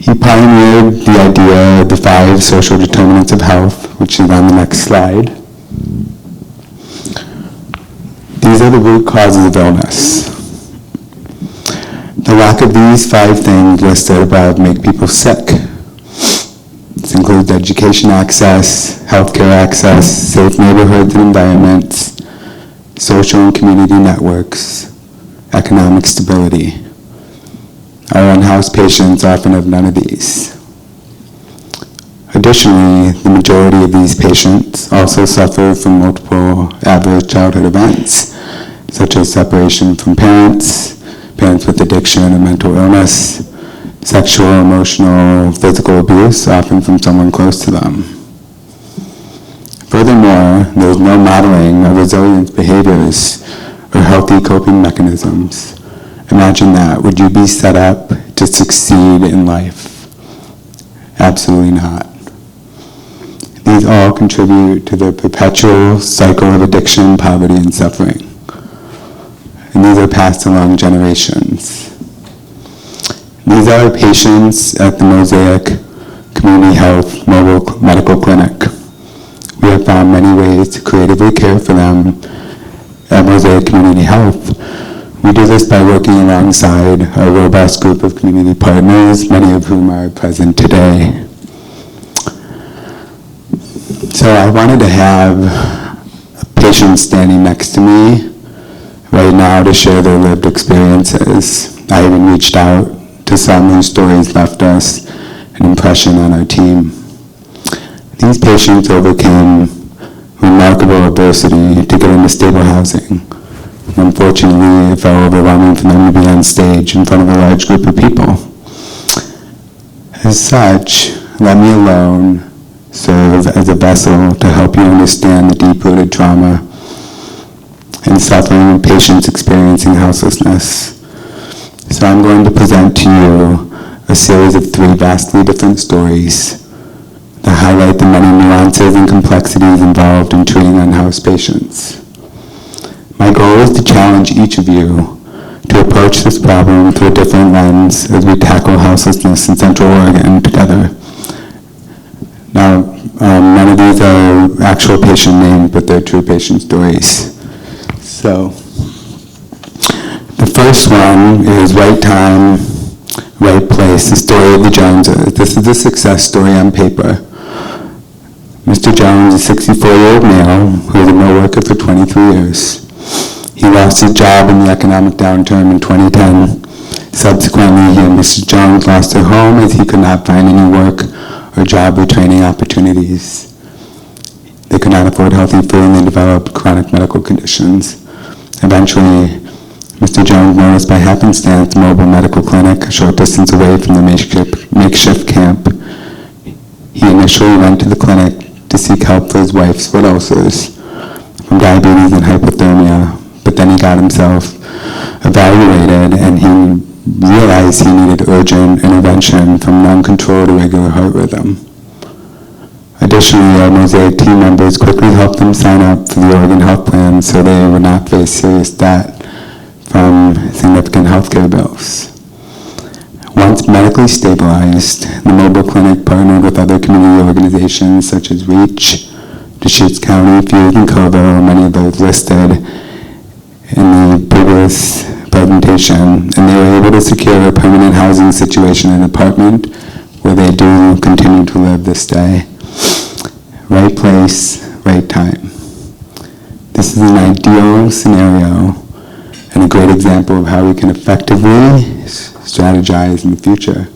He pioneered the idea of the 5 social determinants of health, which is on the next slide. These are the root causes of illness. The lack of these 5 things listed above make people sick. This includes education access, healthcare access, safe neighborhoods and environments, social and community networks, economic stability. Our unhoused patients often have none of these. Additionally, the majority of these patients also suffer from multiple adverse childhood events, such as separation from parents with addiction and mental illness, sexual, emotional, physical abuse, often from someone close to them. Furthermore, there is no modeling of resilience behaviors or healthy coping mechanisms. Imagine that. Would you be set up to succeed in life? Absolutely not. These all contribute to the perpetual cycle of addiction, poverty, and suffering. And these are passed along generations. These are patients at the Mosaic Community Health Mobile Medical Clinic. We have found many ways to creatively care for them at Mosaic Community Health. We do this by working alongside a robust group of community partners, many of whom are present today. So I wanted to have a patient standing next to me right now to share their lived experiences. I even reached out to some whose stories left us an impression on our team. These patients overcame remarkable adversity to get into stable housing. Unfortunately, it felt overwhelming for them to be on stage in front of a large group of people. As such, let me alone serve as a vessel to help you understand the deep-rooted trauma and suffering of patients experiencing houselessness. So I'm going to present to you a series of 3 vastly different stories that highlight the many nuances and complexities involved in treating unhoused patients. My goal is to challenge each of you to approach this problem through a different lens as we tackle houselessness in Central Oregon together. Now, none of these are actual patient names, but they're true patient stories. So, the first one is right time, right place, the story of the Joneses. This is a success story on paper. Mr. Jones, a 64-year-old male who was a mill worker for 23 years. He lost his job in the economic downturn in 2010. Subsequently, he and Mrs. Jones lost their home as he could not find any work or job or training opportunities. They could not afford healthy food and they developed chronic medical conditions. Eventually, Mr. Jones noticed by happenstance a mobile medical clinic a short distance away from the makeshift camp. He initially went to the clinic to seek help for his wife's foot ulcers from diabetes and hypothermia, but then he got himself evaluated and he realized he needed urgent intervention from non-controlled irregular heart rhythm. Additionally, our Mosaic team members quickly helped him sign up for the Oregon Health Plan so they would not face serious debt from significant healthcare bills. Once medically stabilized, the mobile clinic partnered with other community organizations such as REACH, Deschutes County, Fuse, and Coville, many of those listed in the previous presentation, and they were able to secure a permanent housing situation in an apartment where they do continue to live this day. Right place, right time. This is an ideal scenario and a great example of how we can effectively strategize in the future.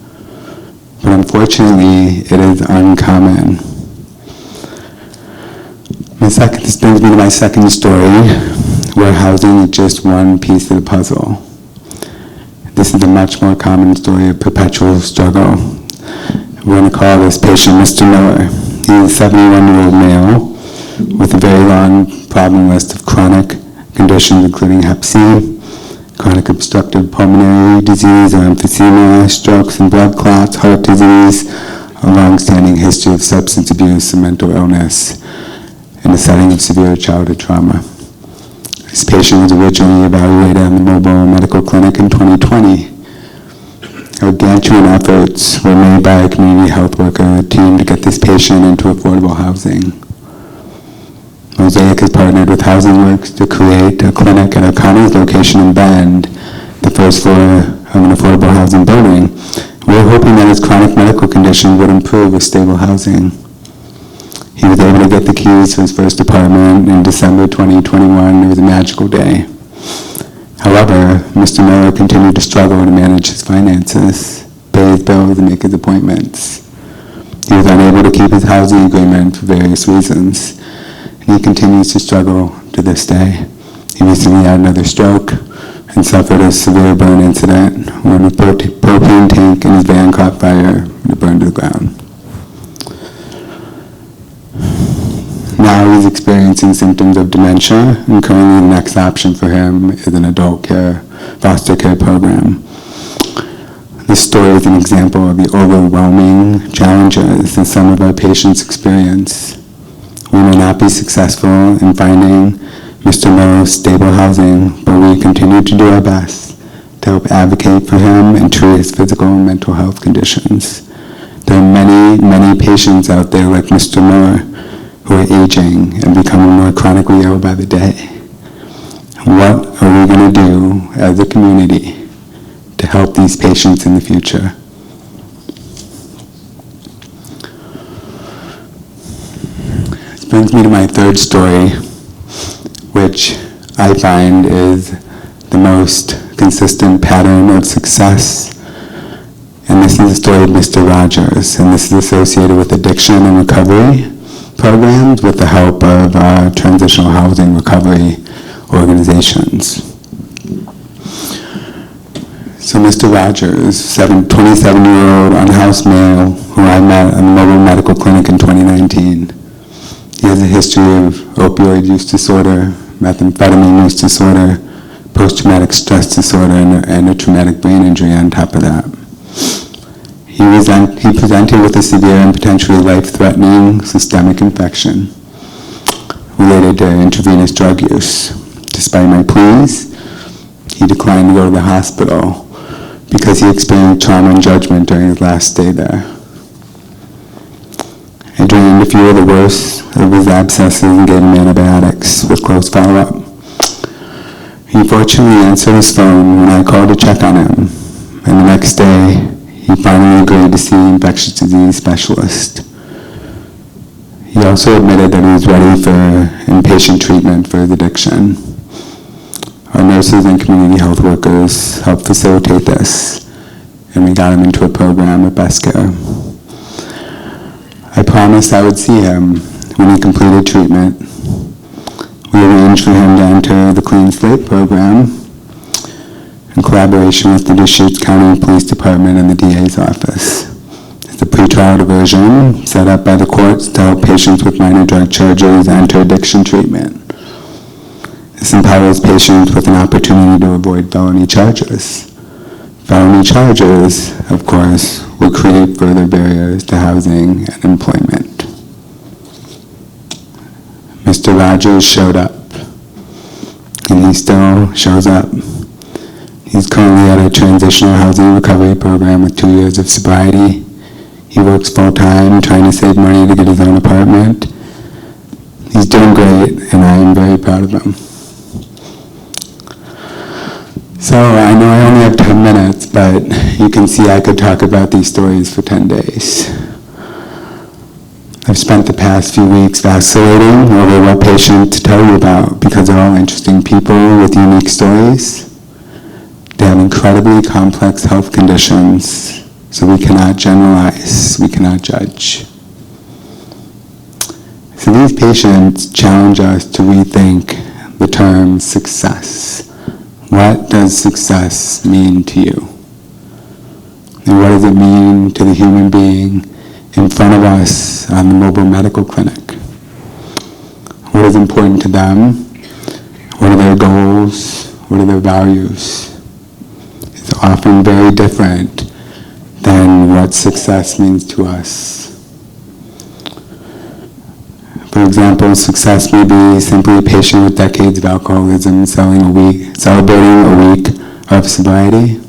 But unfortunately, it is uncommon. This brings me to my second story, where housing is just one piece of the puzzle. This is a much more common story of perpetual struggle. We're going to call this patient Mr. Miller. He's a 71-year-old male with a very long problem list of chronic conditions, including Hep C, chronic obstructive pulmonary disease or emphysema, strokes and blood clots, heart disease, a long-standing history of substance abuse and mental illness in the setting of severe childhood trauma. This patient was originally evaluated in the mobile medical clinic in 2020. Gargantuan efforts were made by a community health worker team to get this patient into affordable housing. Mosaic has partnered with Housing Works to create a clinic at O'Connor's location in Bend, the first floor of an affordable housing building. We were hoping that his chronic medical condition would improve with stable housing. He was able to get the keys to his first apartment in December 2021. It was a magical day. However, Mr. Miller continued to struggle to manage his finances, pay his bills, and make his appointments. He was unable to keep his housing agreement for various reasons, and he continues to struggle to this day. He recently had another stroke and suffered a severe burn incident when a propane tank in his van caught fire and it burned to the ground. Now he's experiencing symptoms of dementia, and currently the next option for him is an adult care, foster care program. The This story is an example of the overwhelming challenges that some of our patients experience. We may not be successful in finding Mr. Miller stable housing, but we continue to do our best to help advocate for him and treat his physical and mental health conditions. There are many, many patients out there like Mr. Miller who are aging and becoming more chronically ill by the day. What are we going to do as a community to help these patients in the future? This brings me to my third story, which I find is the most consistent pattern of success. And this is the story of Mr. Rogers, and this is associated with addiction and recovery programs with the help of transitional housing recovery organizations. So Mr. Rogers, 27-year-old unhoused male who I met at the mobile medical clinic in 2019. He has a history of opioid use disorder, methamphetamine use disorder, post-traumatic stress disorder, and a traumatic brain injury on top of that. He presented with a severe and potentially life-threatening systemic infection related to intravenous drug use. Despite my pleas, he declined to go to the hospital because he experienced trauma and judgment during his last stay there. I drained a few of the worst of his abscesses and gave him antibiotics with close follow-up. He fortunately answered his phone when I called to check on him, and the next day, he finally agreed to see an infectious disease specialist. He also admitted that he was ready for inpatient treatment for his addiction. Our nurses and community health workers helped facilitate this, and we got him into a program at Best Care. I promised I would see him when he completed treatment. We arranged for him to enter the Clean Slate program in collaboration with the Deschutes County Police Department and the DA's office. It's a pretrial diversion set up by the courts to help patients with minor drug charges enter addiction treatment. This empowers patients with an opportunity to avoid felony charges. Felony charges, of course, will create further barriers to housing and employment. Mr. Rogers showed up, and he still shows up. He's currently at a transitional housing recovery program with 2 years of sobriety. He works full-time, trying to save money to get his own apartment. He's doing great, and I am very proud of him. So I know I only have 10 minutes, but you can see I could talk about these stories for 10 days. I've spent the past few weeks vacillating over what patient to tell you about because they're all interesting people with unique stories. They have incredibly complex health conditions, so we cannot generalize, we cannot judge. So these patients challenge us to rethink the term success. What does success mean to you? And what does it mean to the human being in front of us on the mobile medical clinic? What is important to them? What are their goals? What are their values? It's often very different than what success means to us. For example, success may be simply a patient with decades of alcoholism celebrating a week of sobriety.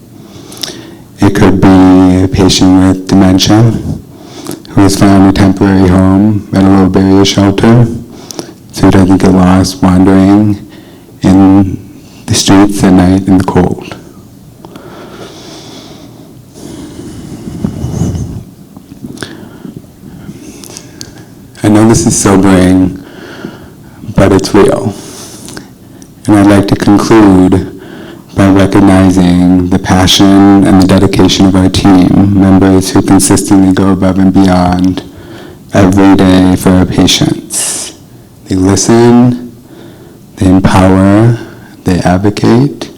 It could be a patient with dementia who has found a temporary home at a low barrier shelter so he doesn't get lost wandering in the streets at night in the cold. I know this is sobering, but it's real. And I'd like to conclude by recognizing the passion and the dedication of our team, members who consistently go above and beyond every day for our patients. They listen, they empower, they advocate,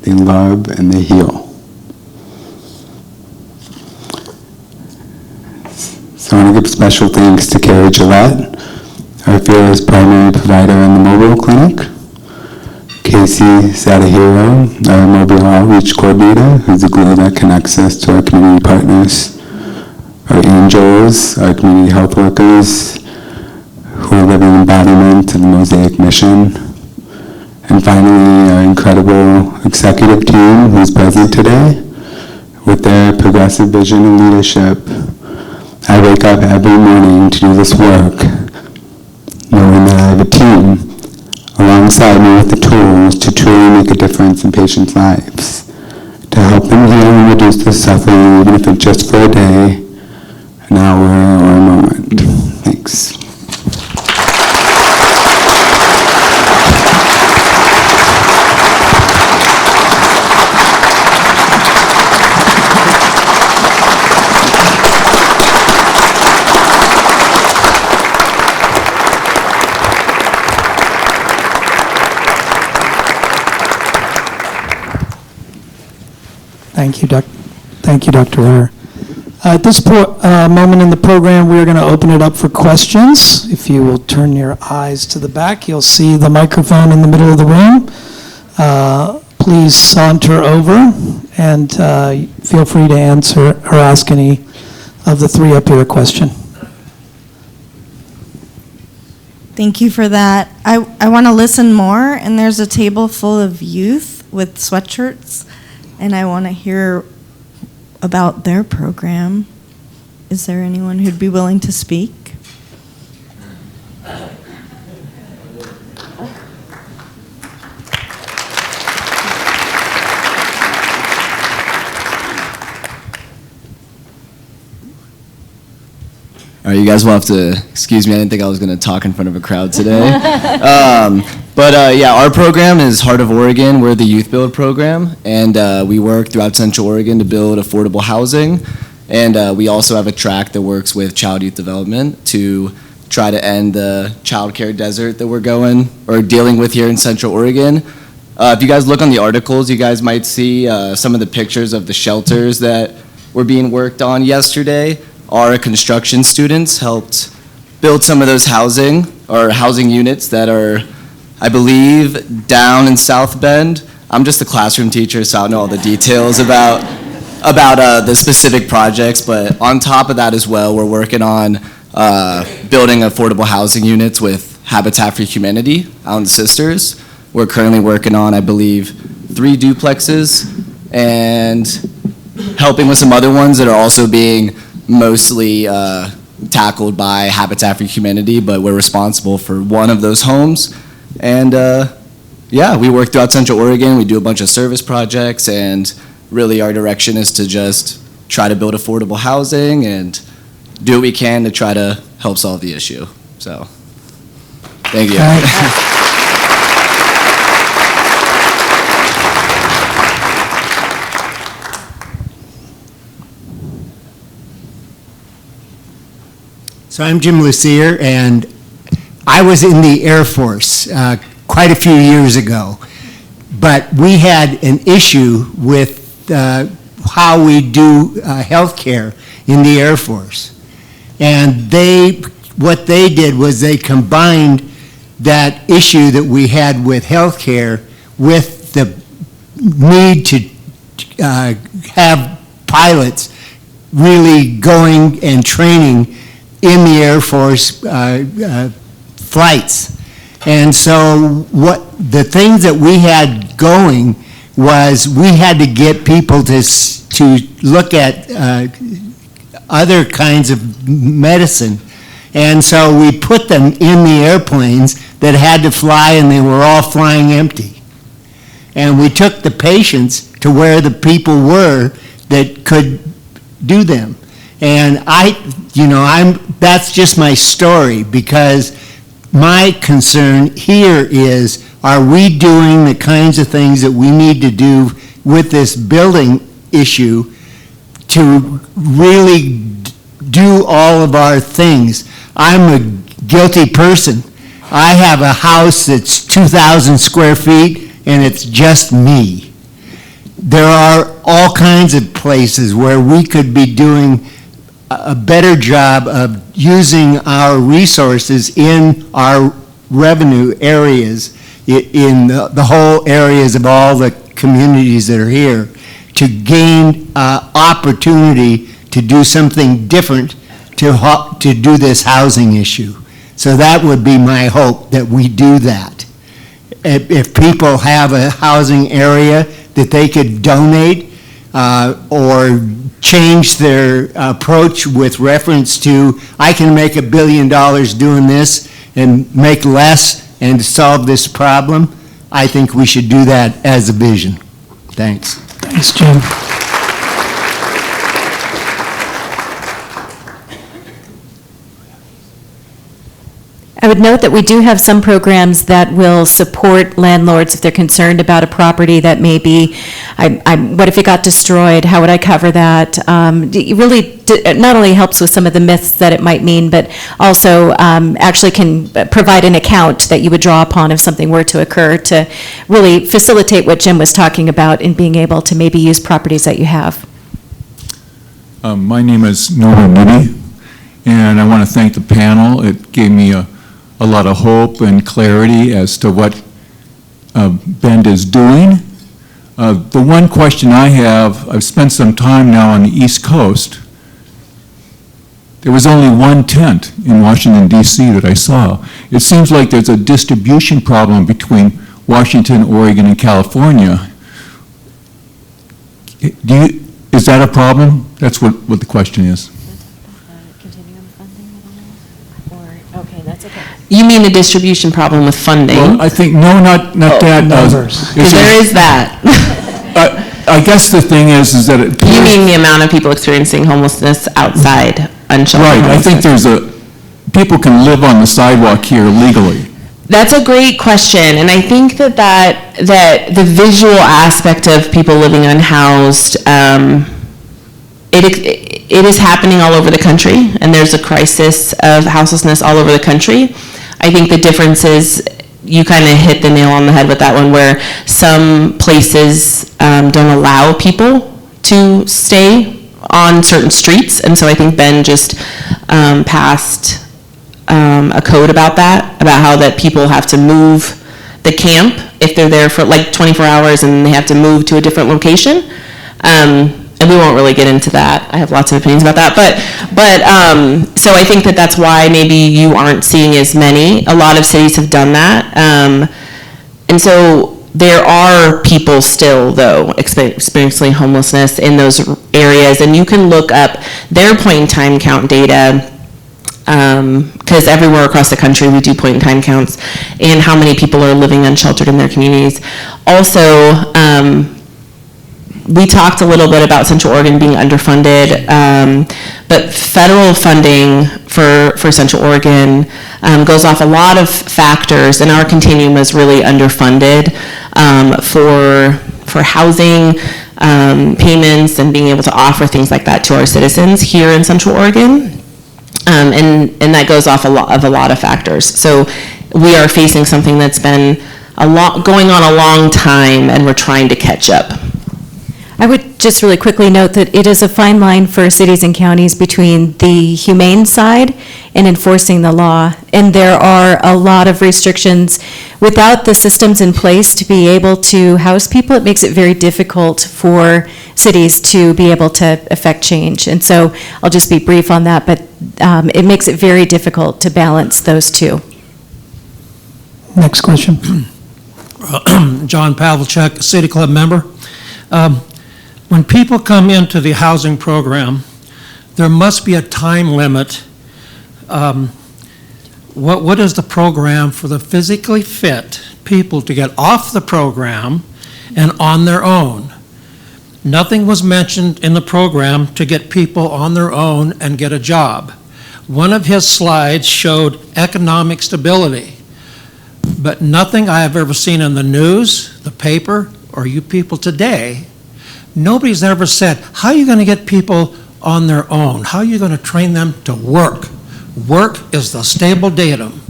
they love, and they heal. So I want to give special thanks to Carrie Gillette, our fearless primary provider in the mobile clinic, Kaylee Tracy Sadahiro, our mobile outreach coordinator, who's the glue that connects us to our community partners. Our angels, our community health workers, who are living embodiment of the Mosaic mission. And finally, our incredible executive team who's present today. With their progressive vision and leadership, I wake up every morning to do this work, knowing that I have a team alongside me with the tools to truly make a difference in patients' lives, to help them heal and reduce their suffering, even if it's just for a day, an hour, or a moment. Thanks. Thank you, Dr. Lair. At this moment in the program, we are going to open it up for questions. If you will turn your eyes to the back, you'll see the microphone in the middle of the room. Please saunter over and feel free to answer or ask any of the three up here a question. Thank you for that. I want to listen more, and there's a table full of youth with sweatshirts, and I want to hear about their program. Is there anyone who'd be willing to speak? All right, you guys will have to excuse me. I didn't think I was going to talk in front of a crowd today. Yeah, our program is Heart of Oregon. We're the Youth Build program, and we work throughout Central Oregon to build affordable housing. And we also have a track that works with child youth development to try to end the child care desert that we're dealing with here in Central Oregon. If you guys look on the articles, you guys might see some of the pictures of the shelters that were being worked on yesterday. Our construction students helped build some of those housing units that are, I believe, down in South Bend. I'm just a classroom teacher, so I don't know all the details about the specific projects, but on top of that as well, we're working on building affordable housing units with Habitat for Humanity out in Sisters. We're currently working on, I believe, 3 duplexes and helping with some other ones that are also being mostly tackled by Habitat for Humanity, but we're responsible for one of those homes. And yeah, we work throughout Central Oregon. We do a bunch of service projects, and really our direction is to just try to build affordable housing and do what we can to try to help solve the issue. So, thank you. So I'm Jim Lucier, and I was in the Air Force quite a few years ago, but we had an issue with how we do health care in the Air Force. And what they did was they combined that issue that we had with health care with the need to have pilots really going and training in the Air Force flights. And so the things that we had going was we had to get people to look at other kinds of medicine. And so we put them in the airplanes that had to fly, and they were all flying empty. And we took the patients to where the people were that could do them. And that's just my story, because my concern here is, are we doing the kinds of things that we need to do with this building issue to really do all of our things? I'm a guilty person. I have a house that's 2,000 square feet, and it's just me. There are all kinds of places where we could be doing a better job of using our resources in our revenue areas in the whole areas of all the communities that are here to gain opportunity to do something different to do this housing issue. So that would be my hope, that we do that. If people have a housing area that they could donate or change their approach with reference to, I can make $1 billion doing this and make less and solve this problem, I think we should do that as a vision. Thanks. Thanks, Jim. I would note that we do have some programs that will support landlords if they're concerned about a property that may be, what if it got destroyed? How would I cover that? It really not only helps with some of the myths that it might mean, but also actually can provide an account that you would draw upon if something were to occur to really facilitate what Jim was talking about in being able to maybe use properties that you have. My name is Norman Moody, and I want to thank the panel. It gave me a lot of hope and clarity as to what Bend is doing. The one question I have, I've spent some time now on the East Coast. There was only one tent in Washington, D.C. that I saw. It seems like there's a distribution problem between Washington, Oregon, and California. Is that a problem? That's what the question is. Continuum funding, I don't know. Or, okay, that's okay. You mean a distribution problem with funding? Well, I think, no, not that. numbers. Because there is that. I guess the thing is that it. You mean the amount of people experiencing homelessness outside unsheltered? Right, I think people can live on the sidewalk here legally. That's a great question, and I think that the visual aspect of people living unhoused, it is happening all over the country, and there's a crisis of houselessness all over the country. I think the difference is, you kind of hit the nail on the head with that one, where some places don't allow people to stay on certain streets, and so I think Ben just passed a code about that, about how that people have to move the camp if they're there for like 24 hours and they have to move to a different location. And we won't really get into that. I have lots of opinions about that. But so I think that's why maybe you aren't seeing as many. A lot of cities have done that. And so there are people still, though, experiencing homelessness in those areas. And you can look up their point-in-time count data, because everywhere across the country we do point-in-time counts, and how many people are living unsheltered in their communities. Also, we talked a little bit about Central Oregon being underfunded, but federal funding for Central Oregon goes off a lot of factors, and our continuum is really underfunded for housing payments and being able to offer things like that to our citizens here in Central Oregon. And that goes off a lot of factors. So we are facing something that's been going on a long time, and we're trying to catch up. I would just really quickly note that it is a fine line for cities and counties between the humane side and enforcing the law. And there are a lot of restrictions. Without the systems in place to be able to house people, it makes it very difficult for cities to be able to affect change. And so I'll just be brief on that, but it makes it very difficult to balance those two. Next question. John Pavlicek, City Club member. When people come into the housing program, there must be a time limit. What is the program for the physically fit people to get off the program and on their own? Nothing was mentioned in the program to get people on their own and get a job. One of his slides showed economic stability, but nothing I have ever seen in the news, the paper, or you people today, nobody's ever said, how are you going to get people on their own? How are you going to train them to work? Work is the stable datum,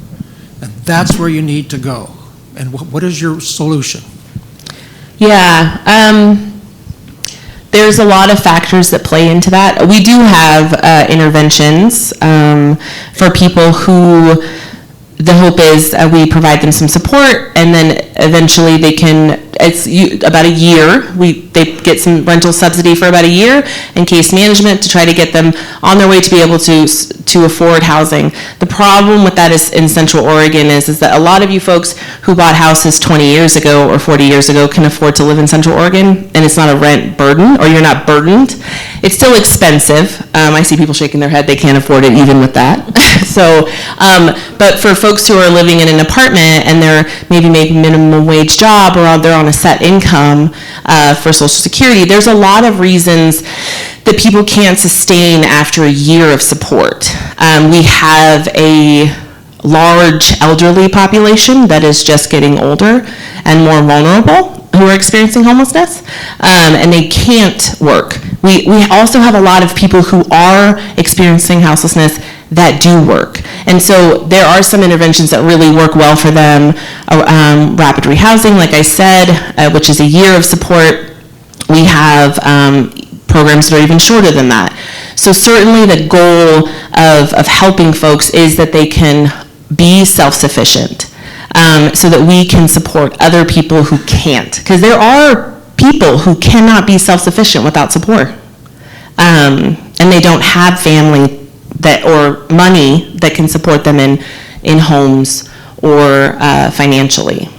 and that's where you need to go. And what is your solution? Yeah, there's a lot of factors that play into that. We do have interventions for people who the hope is we provide them some support, and then eventually they can, about a year, they get some rental subsidy for about a year and case management to try to get them on their way to be able to afford housing. The problem with that is in Central Oregon is that a lot of you folks who bought houses 20 years ago or 40 years ago can afford to live in Central Oregon, and it's not a rent burden, or you're not burdened. It's still expensive. I see people shaking their head, they can't afford it even with that. So, but for folks who are living in an apartment and they're maybe making minimum wage job, or they're on a set income for Social Security, there's a lot of reasons that people can't sustain after a year of support. We have a large elderly population that is just getting older and more vulnerable who are experiencing homelessness, and they can't work. We also have a lot of people who are experiencing houselessness that do work. And so there are some interventions that really work well for them. Rapid rehousing, like I said, which is a year of support. We have programs that are even shorter than that. So certainly the goal of helping folks is that they can be self-sufficient, so that we can support other people who can't. Because there are people who cannot be self-sufficient without support. And they don't have family or money that can support them in homes or financially.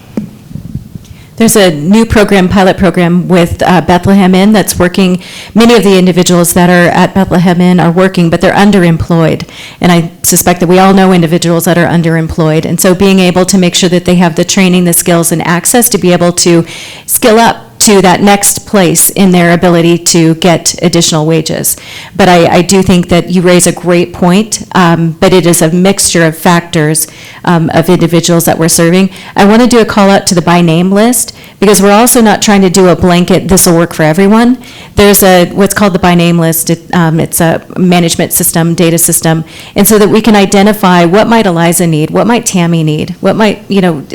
There's a new program, pilot program with Bethlehem Inn that's working. Many of the individuals that are at Bethlehem Inn are working, but they're underemployed. And I suspect that we all know individuals that are underemployed. And so being able to make sure that they have the training, the skills, and access to be able to skill up to that next place in their ability to get additional wages. But I do think that you raise a great point, but it is a mixture of factors of individuals that we're serving. I want to do a call out to the by name list, because we're also not trying to do a blanket, this will work for everyone. There's what's called the by name list. It's a management system, data system, and so that we can identify what might Eliza need, what might Tammy need, what might,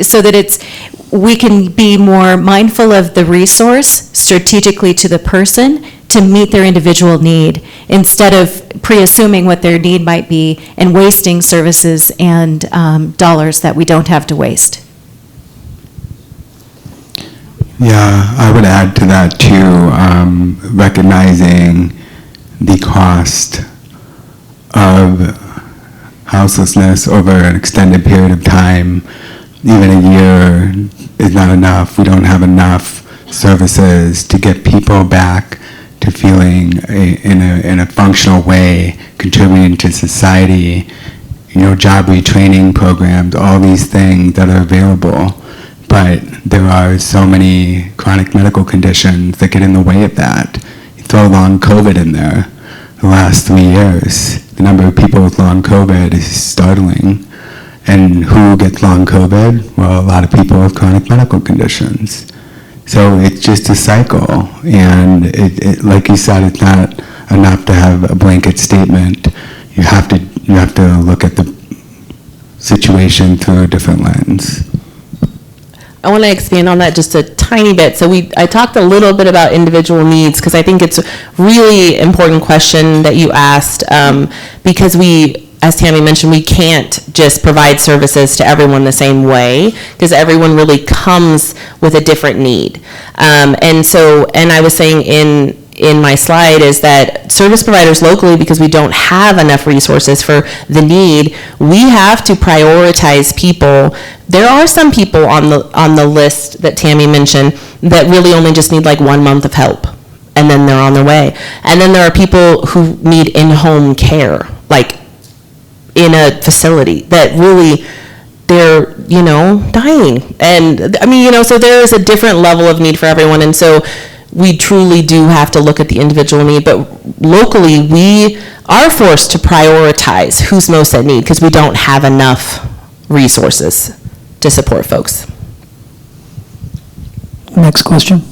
so that we can be more mindful of the resource strategically to the person to meet their individual need, instead of pre-assuming what their need might be and wasting services and dollars that we don't have to waste. Yeah, I would add to that too, recognizing the cost of houselessness over an extended period of time. Even a year is not enough. We don't have enough services to get people back to feeling in a functional way, contributing to society, job retraining programs, all these things that are available. But there are so many chronic medical conditions that get in the way of that. You throw long COVID in there, the last 3 years, the number of people with long COVID is startling. And who gets long COVID? Well, a lot of people with chronic medical conditions. So it's just a cycle, and it like you said, it's not enough to have a blanket statement. You have to look at the situation through a different lens. I want to expand on that just a tiny bit. So I talked a little bit about individual needs, because I think it's a really important question that you asked, because as Tammy mentioned, we can't just provide services to everyone the same way, because everyone really comes with a different need. And I was saying in my slide is that service providers locally, because we don't have enough resources for the need, we have to prioritize people. There are some people on the list that Tammy mentioned that really only just need like 1 month of help, and then they're on their way. And then there are people who need in-home care, like in a facility that really they're, dying. And so there is a different level of need for everyone. And so we truly do have to look at the individual need, but locally we are forced to prioritize who's most at need, because we don't have enough resources to support folks. Next question.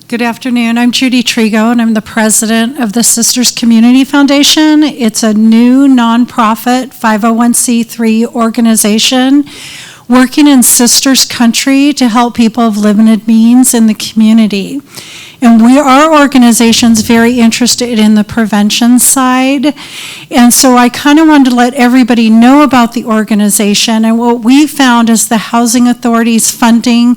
Good afternoon. I'm Judy Trigo, and I'm the president of the Sisters Community Foundation. It's a new nonprofit 501c3 organization. working in Sisters Country to help people of limited means in the community. And our organization's very interested in the prevention side. And so I kind of wanted to let everybody know about the organization. And what we found is the Housing Authority's funding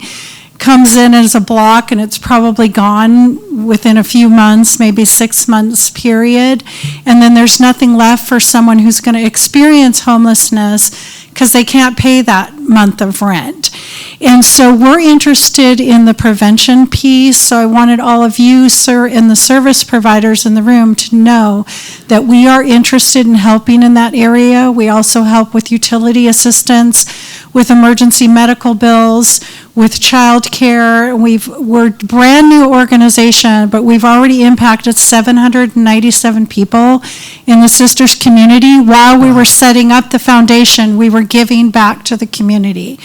comes in as a block and it's probably gone within a few months, maybe 6 months period. And then there's nothing left for someone who's going to experience homelessness because they can't pay that month of rent. And so we're interested in the prevention piece. So I wanted all of you, sir, and the service providers in the room to know that we are interested in helping in that area. We also help with utility assistance, with emergency medical bills, with child care. We're a brand new organization, but we've already impacted 797 people in the Sisters community. While we were setting up the foundation, we were giving back to the community.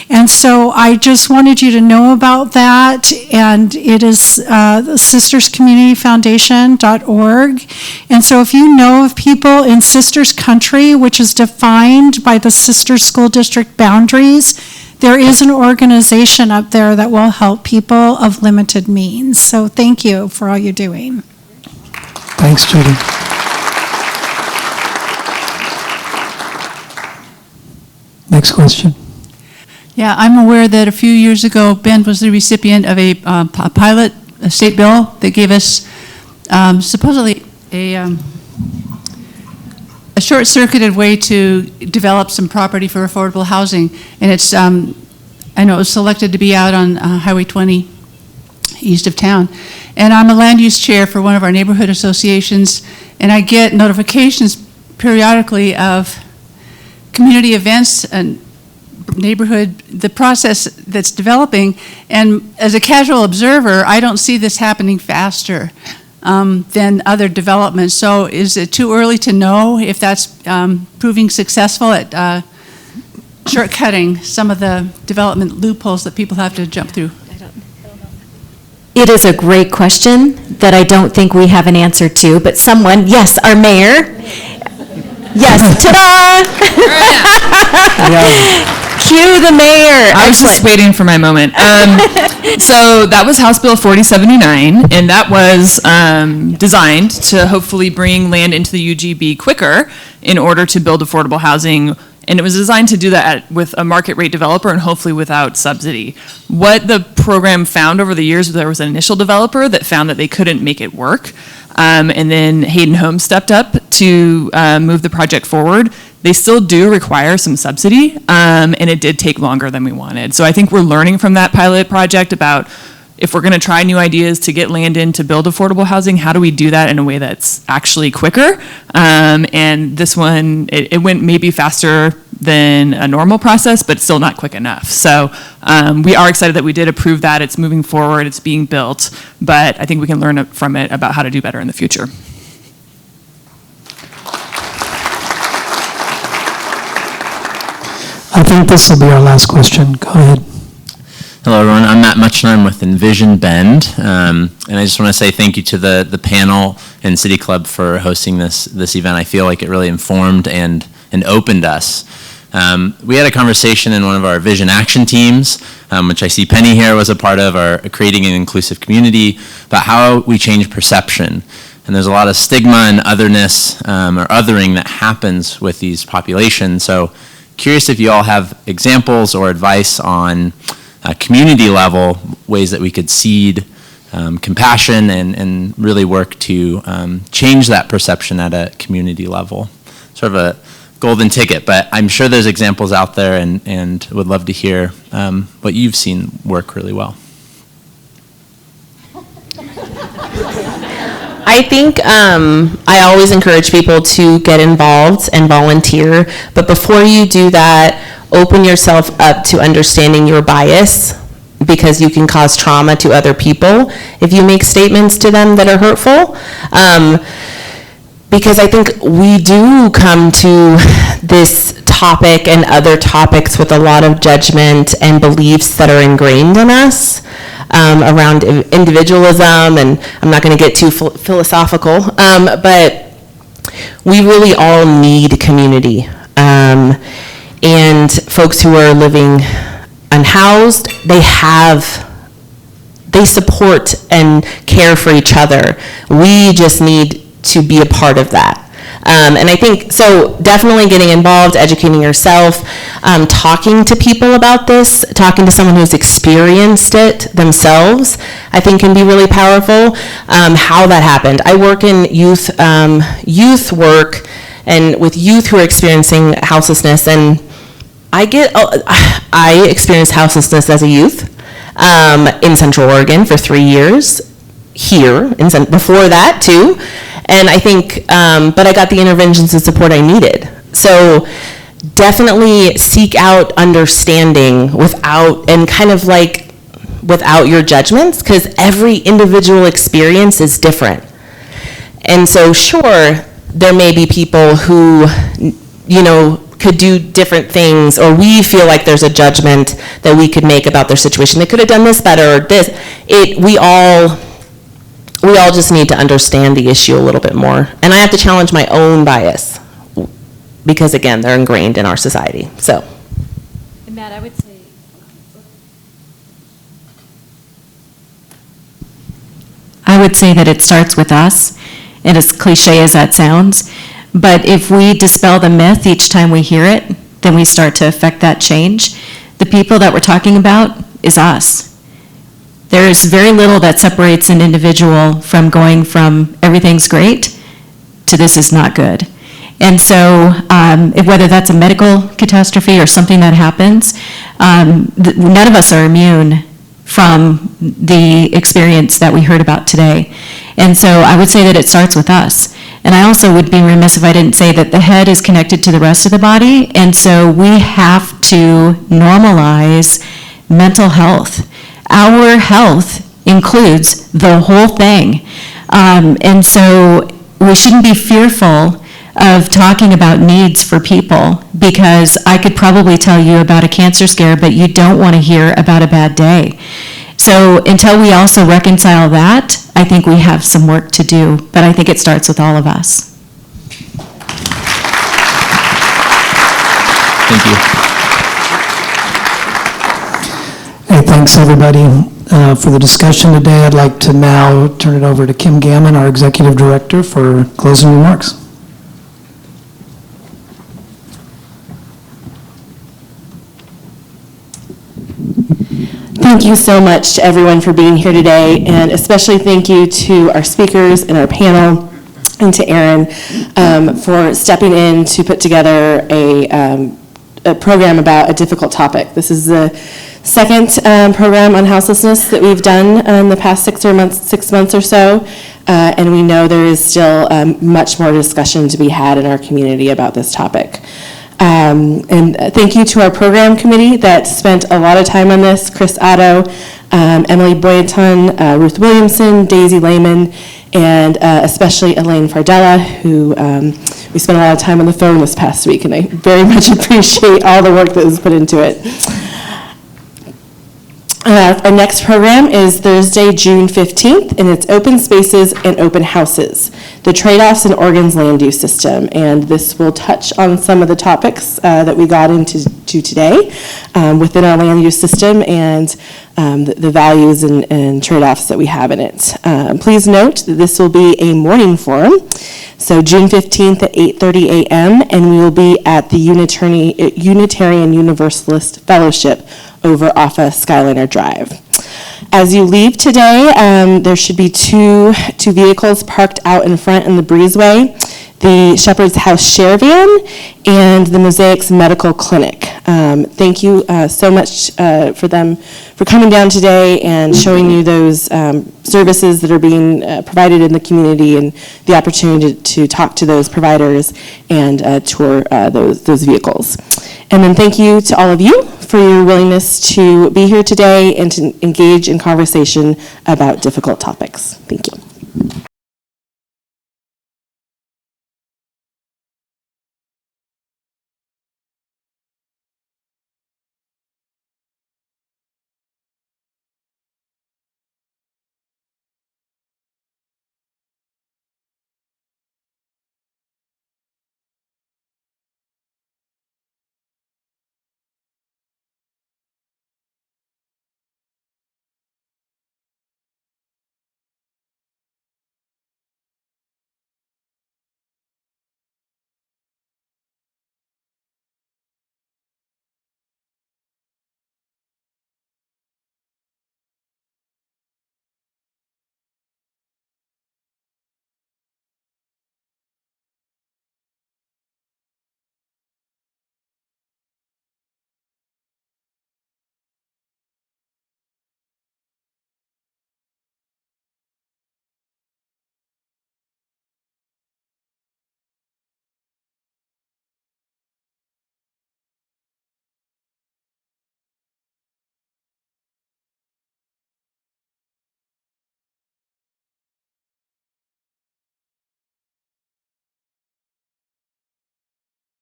And so I just wanted you to know about that, and it is sisterscommunityfoundation.org. And so if you know of people in Sisters Country, which is defined by the Sisters School District boundaries, there is an organization up there that will help people of limited means. So thank you for all you're doing. Thanks, Judy. Next question. Yeah, I'm aware that a few years ago, Bend was the recipient of a pilot state bill that gave us supposedly a short-circuited way to develop some property for affordable housing. And it's, I know it was selected to be out on Highway 20 east of town. And I'm a land use chair for one of our neighborhood associations, and I get notifications periodically of community events and neighborhood, the process that's developing. And as a casual observer, I don't see this happening faster than other developments. So is it too early to know if that's proving successful at shortcutting some of the development loopholes that people have to jump through? It is a great question that I don't think we have an answer to, but someone, yes, our mayor. Yes, ta-da! Cue the mayor. I was just waiting for my moment. So that was House Bill 4079, and that was designed to hopefully bring land into the UGB quicker in order to build affordable housing. And it was designed to do that with a market rate developer and hopefully without subsidy. What the program found over the years, there was an initial developer that found that they couldn't make it work. And then Hayden Homes stepped up to move the project forward. They still do require some subsidy, and it did take longer than we wanted. So I think we're learning from that pilot project about if we're going to try new ideas to get land in to build affordable housing, how do we do that in a way that's actually quicker? And this one, it went maybe faster than a normal process, but still not quick enough. So we are excited that we did approve that. It's moving forward. It's being built. But I think we can learn from it about how to do better in the future. I think this will be our last question. Go ahead. Hello, everyone. I'm Matt Muchner. I'm with Envision Bend. And I just want to say thank you to the panel and City Club for hosting this event. I feel like it really informed and opened us. We had a conversation in one of our Vision Action teams, which I see Penny here was a part of, our Creating an Inclusive Community, about how we change perception. And there's a lot of stigma and otherness or othering that happens with these populations. So curious if you all have examples or advice on community level ways that we could seed compassion and really work to change that perception at a community level. Sort of a golden ticket, but I'm sure there's examples out there and would love to hear what you've seen work really well. I think I always encourage people to get involved and volunteer, but before you do that, open yourself up to understanding your bias, because you can cause trauma to other people if you make statements to them that are hurtful. Because I think we do come to this topic and other topics with a lot of judgment and beliefs that are ingrained in us around individualism, and I'm not going to get too philosophical, but we really all need community. and folks who are living unhoused, they support and care for each other. We just need to be a part of that. And I think, so definitely getting involved, educating yourself, talking to people about this, talking to someone who's experienced it themselves, I think can be really powerful. How that happened. I work in youth work and with youth who are experiencing houselessness, and I experienced houselessness as a youth in Central Oregon for 3 years, here, before that too. And I think, but I got the interventions and support I needed. So definitely seek out understanding without your judgments, because every individual experience is different. And so sure, there may be people who, could do different things, or we feel like there's a judgment that we could make about their situation. They could have done this better, or this. We all just need to understand the issue a little bit more. And I have to challenge my own bias, because again, they're ingrained in our society, so. And Matt, I would say that it starts with us, and as cliche as that sounds, but if we dispel the myth each time we hear it, then we start to affect that change. The people that we're talking about is us. There is very little that separates an individual from going from everything's great to this is not good. And so whether that's a medical catastrophe or something that happens, none of us are immune from the experience that we heard about today. And so I would say that it starts with us. And I also would be remiss if I didn't say that the head is connected to the rest of the body, and so we have to normalize mental health. Our health includes the whole thing. And so we shouldn't be fearful of talking about needs for people, because I could probably tell you about a cancer scare, but you don't want to hear about a bad day. So until we also reconcile that, I think we have some work to do, but I think it starts with all of us. Thank you. Hey, thanks everybody for the discussion today. I'd like to now turn it over to Kim Gammon, our Executive Director, for closing remarks. Thank you so much to everyone for being here today, and especially thank you to our speakers and our panel, and to Erin for stepping in to put together a program about a difficult topic. This is the second program on houselessness that we've done in the past 6 months or so, and we know there is still much more discussion to be had in our community about this topic. And thank you to our program committee that spent a lot of time on this: Chris Otto, Emily Boyaton, Ruth Williamson, Daisy Lehman, and especially Elaine Fardella, who we spent a lot of time on the phone this past week, and I very much appreciate all the work that was put into it. Our next program is Thursday, June 15th, and it's Open Spaces and Open Houses, the Trade-Offs in Oregon's Land Use System. And this will touch on some of the topics that we got into today within our land use system, and the values and trade-offs that we have in it. Please note that this will be a morning forum, so June 15th at 8:30 a.m., and we will be at the Unitarian Universalist Fellowship over off of Skyliner Drive. As you leave today, there should be two vehicles parked out in front in the breezeway: the Shepherd's House Share Van and the Mosaic's Medical Clinic. Thank you so much for coming down today and showing you those services that are being provided in the community, and the opportunity to talk to those providers and tour those vehicles. And then thank you to all of you for your willingness to be here today and to engage in conversation about difficult topics. Thank you.